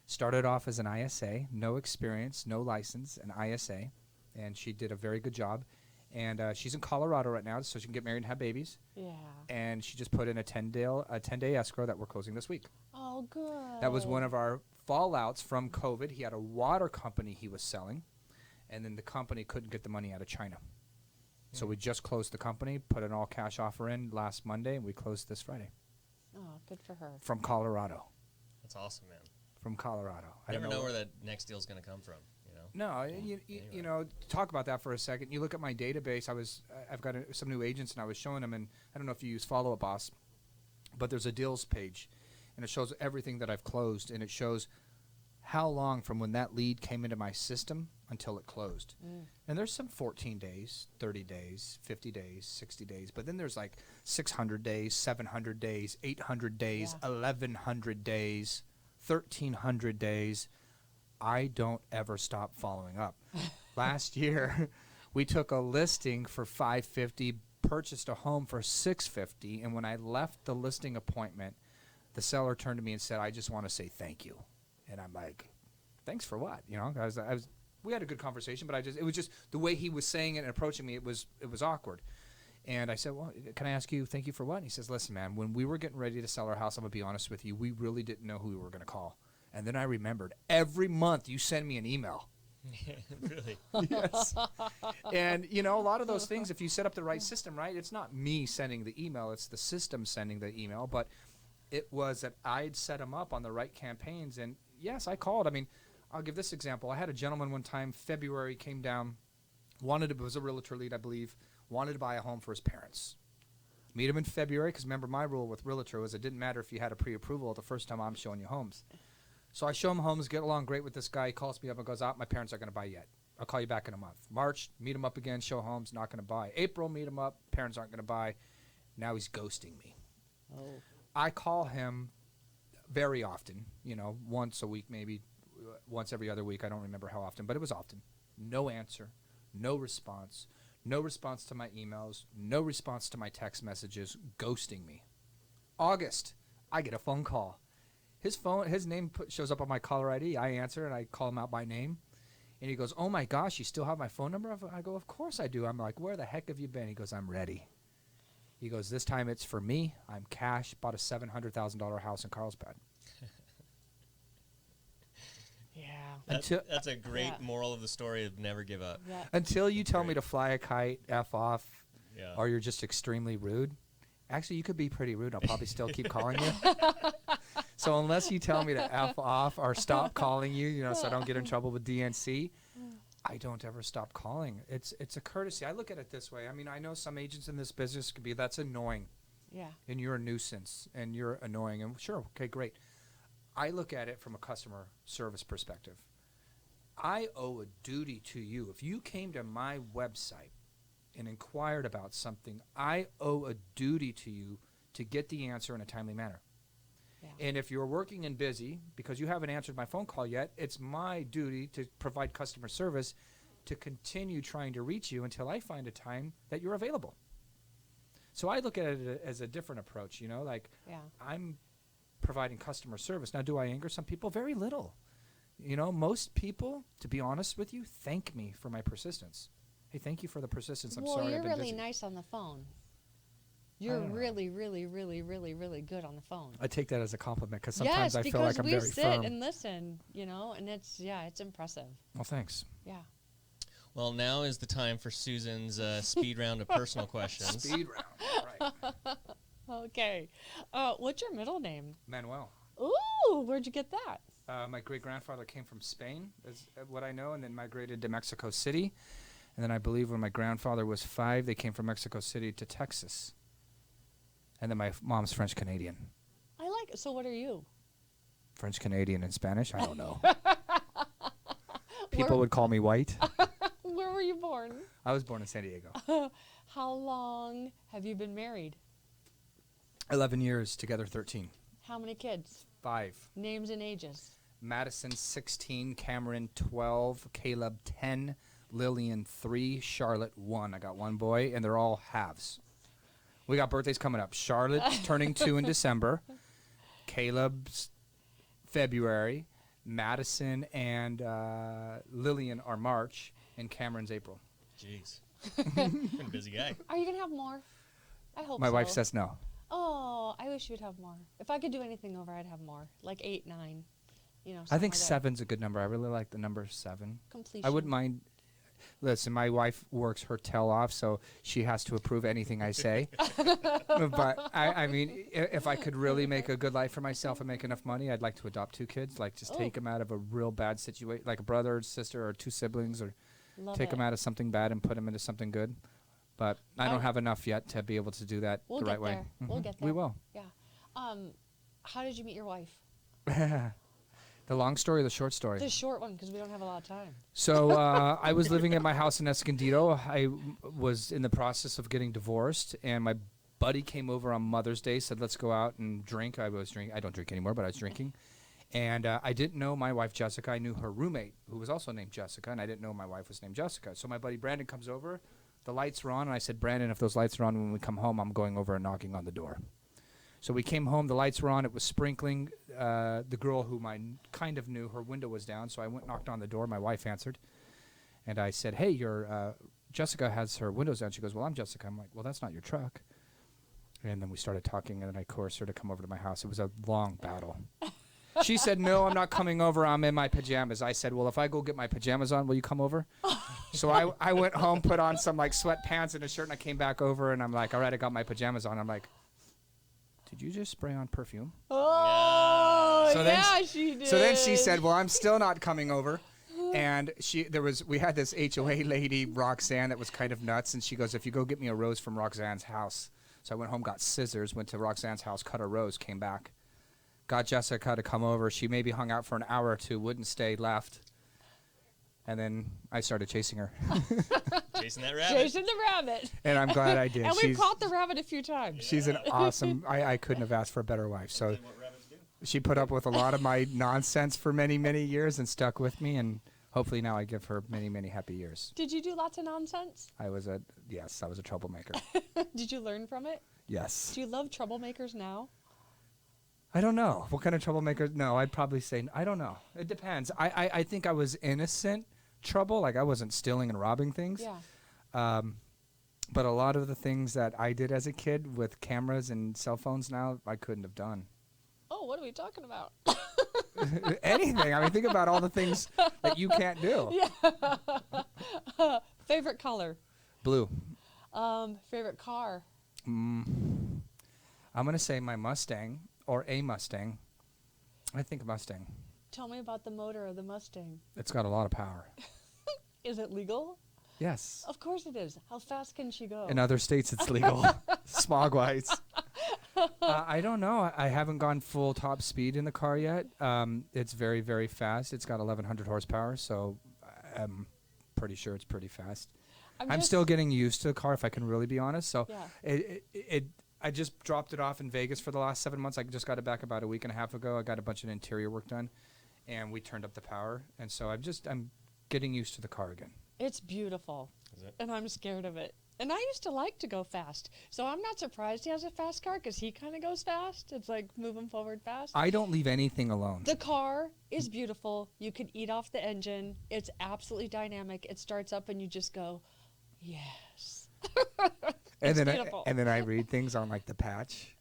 Started off as an ISA, no experience, no license, an ISA, and she did a very good job. And she's in Colorado right now, so she can get married and have babies. Yeah. And she just put in a 10-day escrow that we're closing this week. Oh, good. That was one of our fallouts from COVID. He had a water company he was selling, and then the company couldn't get the money out of China. So we just closed the company, put an all-cash offer in last Monday, and we closed this Friday. Oh, good for her. From Colorado. That's awesome, man. From Colorado. I Never don't know where that next deal's going to come from, you know? No, Anyway. you know, talk about that for a second. You look at my database. I've got some new agents, and I was showing them, and I don't know if you use Follow Up Boss, but there's a deals page, and it shows everything that I've closed, and it shows how long from when that lead came into my system until it closed. And there's some 14 days, 30 days, 50 days, 60 days, but then there's like 600 days, 700 days, 800 days, 1,100 days, 1,300 days. I don't ever stop following up. Last year, we took a listing for $550, purchased a home for $650, and when I left the listing appointment, the seller turned to me and said, "I just want to say thank you." And I'm like, "Thanks for what?" You know, we had a good conversation, but it was just the way he was saying it and approaching me. It was awkward. And I said, "Well, can I ask you, thank you for what?" And he says, "Listen, man, when we were getting ready to sell our house, I'm going to be honest with you, we really didn't know who we were going to call. And then I remembered, every month you send me an email." Really? Yes. And, you know, a lot of those things, if you set up the right system, right, it's not me sending the email, it's the system sending the email. But it was that I'd set them up on the right campaigns. And, yes, I called. I mean, I'll give this example. I had a gentleman one time, February, came down, was a realtor lead, I believe, wanted to buy a home for his parents. Meet him in February, because remember my rule with realtor was it didn't matter if you had a pre-approval the first time I'm showing you homes. So I show him homes, get along great with this guy. He calls me up and goes, my parents aren't going to buy yet. I'll call you back in a month. March, meet him up again, show homes, not going to buy. April, meet him up, parents aren't going to buy. Now he's ghosting me. Oh. I call him very often, you know, once a week, maybe once every other week. I don't remember how often, but it was often. No answer, no response to my emails, no response to my text messages, ghosting me. August, I get a phone call. His name shows up on my caller ID. I answer, and I call him out by name. And he goes, "Oh, my gosh, you still have my phone number?" I go, "Of course I do." I'm like, "Where the heck have you been?" He goes, "I'm ready." He goes, "This time it's for me. I'm cash, bought a $700,000 house in Carlsbad." Yeah. That's a great Yeah. moral of the story of never give up. Yeah. Until you tell me Great. to fly a kite, F off, Yeah. or you're just extremely rude. Actually, you could be pretty rude. I'll probably still keep calling you. So unless you tell me to F off or stop calling you, you know, so I don't get in trouble with DNC, I don't ever stop calling. It's a courtesy. I look at it this way. I mean, I know some agents in this business could be, that's annoying, Yeah. and you're a nuisance, and you're annoying, and sure, okay, great. I look at it from a customer service perspective. I owe a duty to you. If you came to my website and inquired about something, I owe a duty to you to get the answer in a timely manner. Yeah. And if you're working and busy because you haven't answered my phone call yet, it's my duty to provide customer service to continue trying to reach you until I find a time that you're available. So I look at it as a different approach, you know, like Yeah. I'm providing customer service. Now, do I anger some people? Very little. You know, most people, to be honest with you, thank me for my persistence. Hey, thank you for the persistence. I'm Well, sorry you're I've been really busy. nice on the phone. You're don't know. really, really, really, really, really good on the phone. I take that as a compliment because sometimes Yes, I feel like I'm because we very sit firm. and listen, you know, and it's impressive. Well, thanks. Yeah. Well, now is the time for Susan's speed round of personal questions. Speed round. Right. Okay. What's your middle name? Manuel. Ooh, where'd you get that? My great-grandfather came from Spain, is what I know, and then migrated to Mexico City. And then I believe when my grandfather was 5, they came from Mexico City to Texas. And then my mom's French-Canadian. I like it. So what are you? French-Canadian in Spanish? I don't know. People Where- would call me white. Where were you born? I was born in San Diego. How long have you been married? 11 years, together 13. How many kids? 5. Names and ages. Madison 16, Cameron 12, Caleb 10, Lillian 3, Charlotte 1. I got one boy, and they're all halves. We got birthdays coming up. Charlotte's turning 2 in December. Caleb's February. Madison and Lillian are March, and Cameron's April. Jeez. Been a busy guy. Are you going to have more? I hope My so. wife says no. Oh, I wish you'd have more. If I could do anything over, I'd have more. Like 8, 9. You know, I think something like 7's a good number. I really like the number 7. that. Completion. I wouldn't mind. Listen, my wife works her tail off, so she has to approve anything I say. But I mean, if I could really make a good life for myself and make enough money, I'd like to adopt 2 kids. Like, just take them out of a real bad situation, like a brother or sister or 2 siblings, or Love take it. them out of something bad and put them into something good. But I don't have enough yet to be able to do that We'll the get right way. there. We'll get We there. will. Yeah. How did you meet your wife? The long story or the short story? The short one, because we don't have a lot of time. So I was living at my house in Escondido. I was in the process of getting divorced, and my buddy came over on Mother's Day, said, let's go out and drink. I don't drink anymore, but I was drinking. And I didn't know my wife, Jessica. I knew her roommate, who was also named Jessica, and I didn't know my wife was named Jessica. So my buddy Brandon comes over. The lights were on, and I said, Brandon, if those lights are on when we come home, I'm going over and knocking on the door. So we came home, the lights were on, it was sprinkling. The girl whom I kind of knew, her window was down, so I went and knocked on the door. My wife answered. And I said, hey, Jessica has her windows down. She goes, well, I'm Jessica. I'm like, well, that's not your truck. And then we started talking, and then I coerced her to come over to my house. It was a long battle. She said, no, I'm not coming over. I'm in my pajamas. I said, well, if I go get my pajamas on, will you come over? So I went home, put on some like sweatpants and a shirt, and I came back over, and I'm like, all right, I got my pajamas on. I'm like, did you just spray on perfume? Oh, So then yeah, she did. So then she said, well, I'm still not coming over. And we had this HOA lady, Roxanne, that was kind of nuts. And she goes, if you go get me a rose from Roxanne's house. So I went home, got scissors, went to Roxanne's house, cut a rose, came back. Got Jessica to come over. She maybe hung out for an hour or 2, wouldn't stay, left. And then I started chasing her. Chasing that rabbit. Chasing the rabbit. And I'm glad I did. And we've caught the rabbit a few times. She's an awesome, I couldn't have asked for a better wife. So What rabbits do. she put up with a lot of my nonsense for many, many years and stuck with me. And hopefully now I give her many, many happy years. Did you do lots of nonsense? I was a troublemaker. Did you learn from it? Yes. Do you love troublemakers now? I don't know. What kind of troublemaker? No, I'd probably say, I don't know. It depends. I think I was innocent trouble. Like I wasn't stealing and robbing things. Yeah. But a lot of the things that I did as a kid with cameras and cell phones now, I couldn't have done. Oh, what are we talking about? Anything. I mean, think about all the things that you can't do. Yeah. Favorite color? Blue. Favorite car? I'm going to say my Mustang or a Mustang. I think Mustang. Tell me about the motor of the Mustang. It's got a lot of power. Is it legal? Yes. Of course it is. How fast can she go? In other states, it's legal. Smog-wise. I don't know. I haven't gone full top speed in the car yet. It's very, very fast. It's got 1,100 horsepower, so I'm pretty sure it's pretty fast. I'm still getting used to the car, if I can really be honest. So Yeah. I just dropped it off in Vegas for the last 7 months. I just got it back about a week and a half ago. I got a bunch of interior work done, and we turned up the power. And so I'm getting used to the car again. It's beautiful. Is it? And I'm scared of it. And I used to like to go fast. So I'm not surprised he has a fast car because he kind of goes fast. It's like moving forward fast. I don't leave anything alone. The car is beautiful. You can eat off the engine. It's absolutely dynamic. It starts up and you just go, yes. And It's then beautiful. and then I read things on like the patch,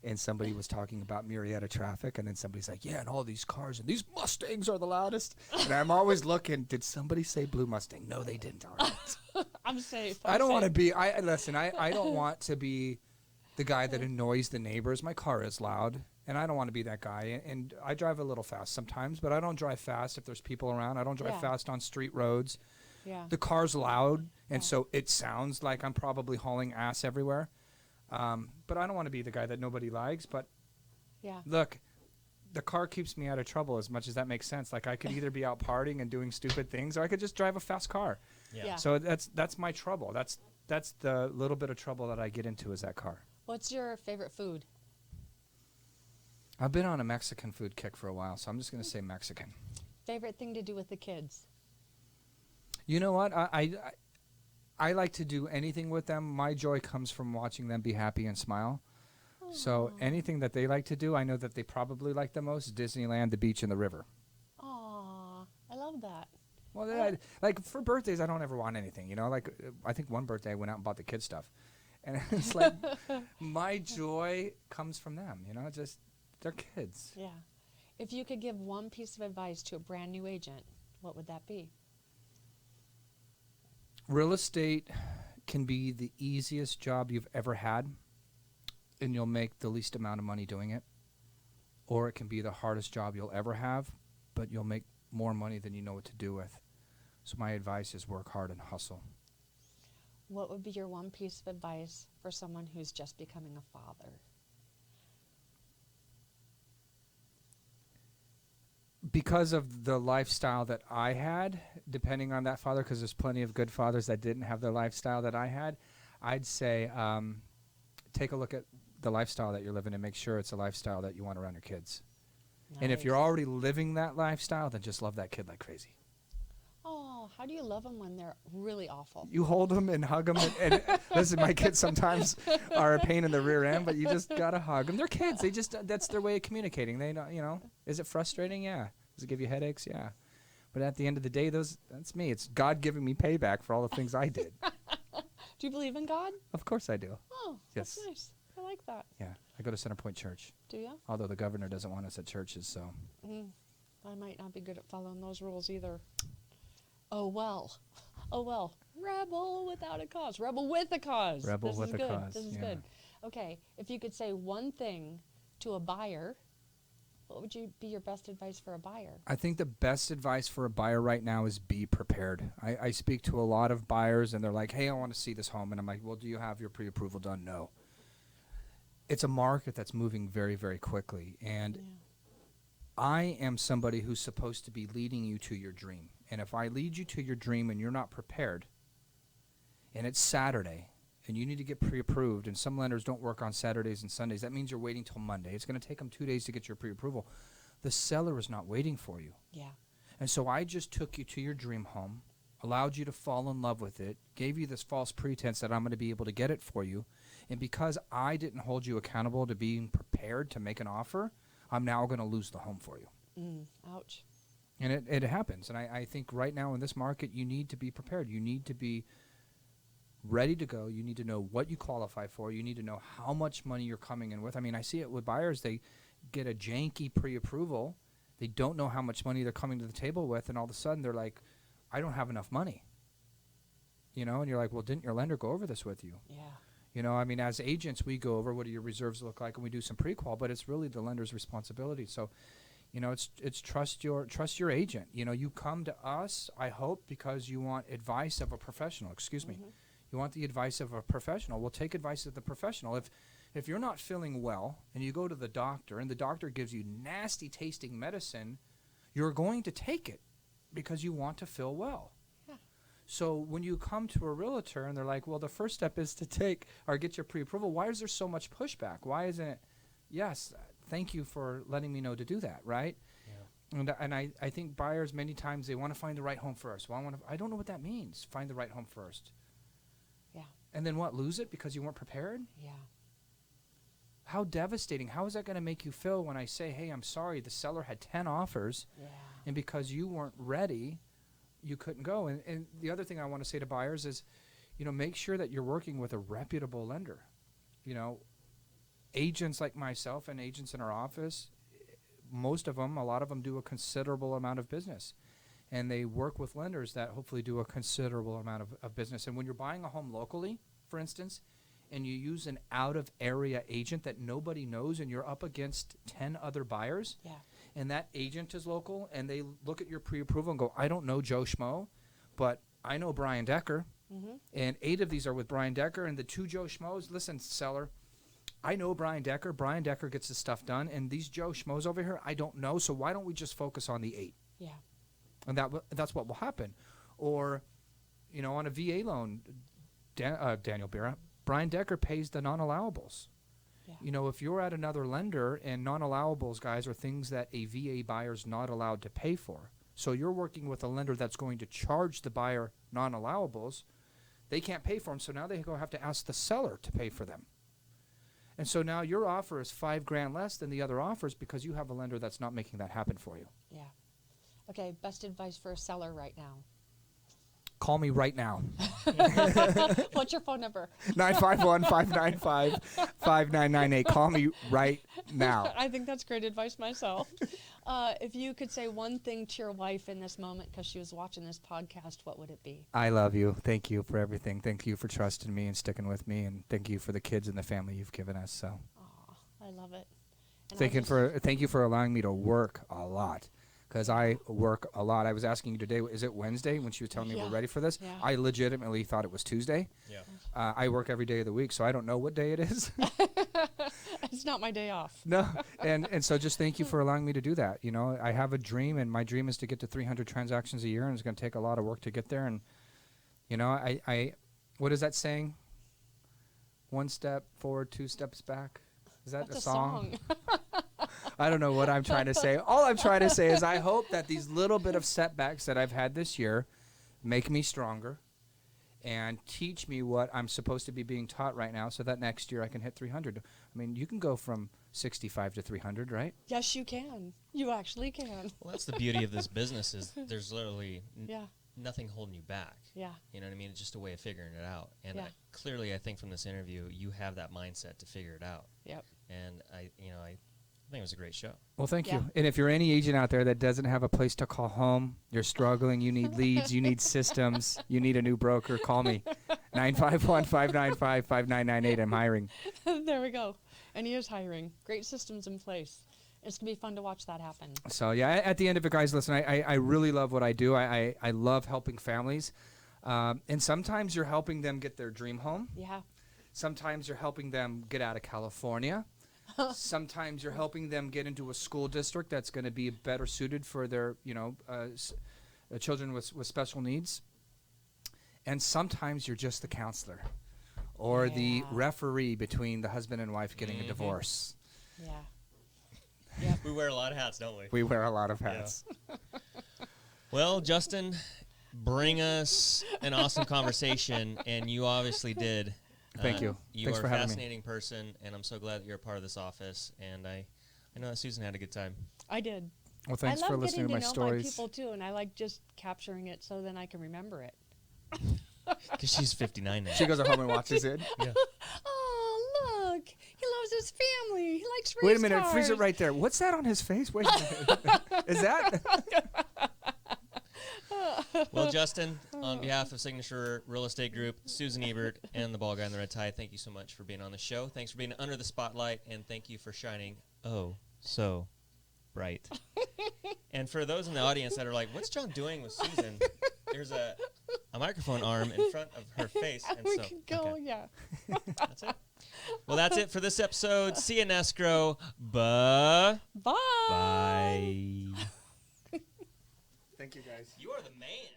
and somebody was talking about Murrieta traffic, and then somebody's like, yeah, and all these cars and these Mustangs are the loudest. And I'm always looking, did somebody say blue Mustang? No, they didn't. All right. I'm safe. I don't want to be. I don't want to be the guy that annoys the neighbors. My car is loud, and I don't want to be that guy. And I drive a little fast sometimes, but I don't drive fast if there's people around. I don't drive Yeah. fast on street roads. Yeah. The car's loud, and Yeah. so it sounds like I'm probably hauling ass everywhere. But I don't want to be the guy that nobody likes. But Yeah. look, the car keeps me out of trouble as much as that makes sense. Like I could either be out partying and doing stupid things, or I could just drive a fast car. Yeah. So that's my trouble. That's the little bit of trouble that I get into is that car. What's your favorite food? I've been on a Mexican food kick for a while, so I'm just going to say Mexican. Favorite thing to do with the kids? You know what? I like to do anything with them. My joy comes from watching them be happy and smile. So anything that they like to do, I know that they probably like the most: Disneyland, the beach, and the river. Aw, I love that. Well, like for birthdays, I don't ever want anything. You know, like I think one birthday I went out and bought the kids stuff, and it's like my joy comes from them. You know, just they're kids. Yeah. If you could give one piece of advice to a brand new agent, what would that be? Real estate can be the easiest job you've ever had, and you'll make the least amount of money doing it. Or it can be the hardest job you'll ever have, but you'll make more money than you know what to do with. So my advice is work hard and hustle. What would be your one piece of advice for someone who's just becoming a father? Because of the lifestyle that I had, depending on that father, because there's plenty of good fathers that didn't have the lifestyle that I had, I'd say take a look at the lifestyle that you're living and make sure it's a lifestyle that you want around your kids. And if you're Nice. already living that lifestyle, then just love that kid like crazy. Oh, how do you love them when they're really awful? You hold them and hug them. And listen, my kids sometimes are a pain in the rear end, but you just got to hug them. They're kids. They just, that's their way of communicating. They don't, you know, is it frustrating? Yeah. Does it give you headaches? Yeah. But at the end of the day, that's me. It's God giving me payback for all the things I did. Do you believe in God? Of course I do. Oh, that's Yes. nice. I like that. Yeah. I go to Center Point Church, Do you? although the governor doesn't want us at churches, so. I might not be good at following those rules either. Oh, well. Oh, well. Rebel without a cause. Rebel with a cause. Rebel This with is a good. cause, This is yeah. good. Okay. If you could say one thing to a buyer, what would be your best advice for a buyer? I think the best advice for a buyer right now is be prepared. I speak to a lot of buyers, and they're like, hey, I want to see this home. And I'm like, well, do you have your pre-approval done? No. It's a market that's moving very, very quickly. And I am somebody who's supposed to be leading you to your dream. And if I lead you to your dream and you're not prepared, and it's Saturday, and you need to get pre-approved, and some lenders don't work on Saturdays and Sundays, that means you're waiting till Monday. It's going to take them 2 days to get your pre-approval. The seller is not waiting for you. Yeah. And so I just took you to your dream home, allowed you to fall in love with it, gave you this false pretense that I'm going to be able to get it for you. And because I didn't hold you accountable to being prepared to make an offer, I'm now going to lose the home for you. Ouch. And it happens. And I think right now in this market, you need to be prepared. You need to be ready to go. You need to know what you qualify for. You need to know how much money you're coming in with. I mean, I see it with buyers. They get a janky pre-approval. They don't know how much money they're coming to the table with. And all of a sudden, they're like, I don't have enough money. You know, and you're like, well, didn't your lender go over this with you? Yeah. You know, I mean, as agents, we go over what do your reserves look like, and we do some pre-qual, but it's really the lender's responsibility. So, you know, it's trust your agent. You know, you come to us, I hope, because you want advice of a professional. Excuse me. You want the advice of a professional. Well, take advice of the professional. If you're not feeling well and you go to the doctor and the doctor gives you nasty tasting medicine, you're going to take it because you want to feel well. So when you come to a realtor and they're like, well, the first step is to take or get your pre-approval, why is there so much pushback? Why isn't it, yes, thank you for letting me know to do that, right? Yeah. And I think buyers, many times, they want to find the right home first. Well, I don't know what that means, find the right home first. Yeah. And then what, lose it because you weren't prepared? Yeah. How devastating. How is that going to make you feel when I say, hey, I'm sorry, the seller had 10 offers, Yeah. and because you weren't ready, you couldn't go? And the other thing I want to say to buyers is, make sure that you're working with a reputable lender. Agents like myself and agents in our office, a lot of them do a considerable amount of business. And they work with lenders that hopefully do a considerable amount of business. And when you're buying a home locally, for instance, and you use an out-of-area agent that nobody knows, and you're up against 10 other buyers, Yeah. and that agent is local, and they look at your pre-approval and go, I don't know Joe Schmo, but I know Brian Decker, and 8 of these are with Brian Decker, and the 2 Joe Schmoes, listen, seller, I know Brian Decker. Brian Decker gets his stuff done, and these Joe Schmoes over here, I don't know, so why don't we just focus on the 8? Yeah. And that's what will happen. Or, on a VA loan, Daniel Bira, Brian Decker pays the non-allowables. Yeah. If you're at another lender and non-allowables, guys, are things that a VA buyer's not allowed to pay for. So you're working with a lender that's going to charge the buyer non-allowables. They can't pay for them, so now they have to ask the seller to pay for them. And so now your offer is $5,000 less than the other offers because you have a lender that's not making that happen for you. Yeah. Okay, best advice for a seller right now. Call me right now. What's your phone number? 951-595-5998. Call me right now. I think that's great advice myself. If you could say one thing to your wife in this moment because she was watching this podcast, what would it be? I love you. Thank you for everything. Thank you for trusting me and sticking with me. And thank you for the kids and the family you've given us. So, I love it. And thank you for allowing me to work a lot. Because I work a lot. I was asking you today, is it Wednesday when she was telling me we're ready for this? Yeah. I legitimately thought it was Tuesday. Yeah. I work every day of the week, so I don't know what day it is. It's not my day off. No. And so just thank you for allowing me to do that. I have a dream, and my dream is to get to 300 transactions a year, and it's going to take a lot of work to get there. And, I what is that saying? 1 step forward, 2 steps back. Is that That's a song? I I don't know what I'm trying to say. All I'm trying to say is I hope that these little bit of setbacks that I've had this year make me stronger and teach me what I'm supposed to be being taught right now so that next year I can hit 300. I mean, you can go from 65 to 300, right? Yes, you can. You actually can. Well, that's the beauty of this business is there's literally Yeah. nothing holding you back. Yeah. You know what I mean? It's just a way of figuring it out. And Yeah. clearly, I think from this interview, you have that mindset to figure it out. Yep. And I think it was a great show. Well, thank Yeah. you. And if you're any agent out there that doesn't have a place to call home, you're struggling, you need leads, you need systems, you need a new broker, call me. 951-595-5998. I'm hiring. There we go. And he is hiring. Great systems in place. It's going to be fun to watch that happen. So, yeah, at the end of it, guys, listen, I really love what I do. I love helping families. And sometimes you're helping them get their dream home. Yeah. Sometimes you're helping them get out of California. Sometimes you're helping them get into a school district that's going to be better suited for their, children with special needs. And sometimes you're just the counselor or the Yeah. referee between the husband and wife getting a divorce. Yeah. We wear a lot of hats, don't we? We wear a lot of hats. Well, Justin, bring us an awesome conversation, and you obviously did. Thank you. You Thanks are for a having me. fascinating person, and I'm so glad that you're a part of this office. And I know that Susan had a good time. I did. Well, thanks I for love listening getting to my to know my stories. people too, and I like just capturing it so then I can remember it. Because she's 59 now. She goes home and watches it. Yeah. Oh, look. He loves his family. He likes race Wait a minute, cars. freeze it right there. What's that on his face? Wait a minute. Is that? Well, Justin, on behalf of Signature Real Estate Group, Susan Ebert, and the ball guy in the red tie, thank you so much for being on the show. Thanks for being under the spotlight, and thank you for shining so bright. And for those in the audience that are like, what's John doing with Susan? There's a microphone arm in front of her face. And We so, can go, okay, yeah. that's it. Well, that's it for this episode. See you in escrow. Bye. Bye. Bye. Thank you, guys. You are the man.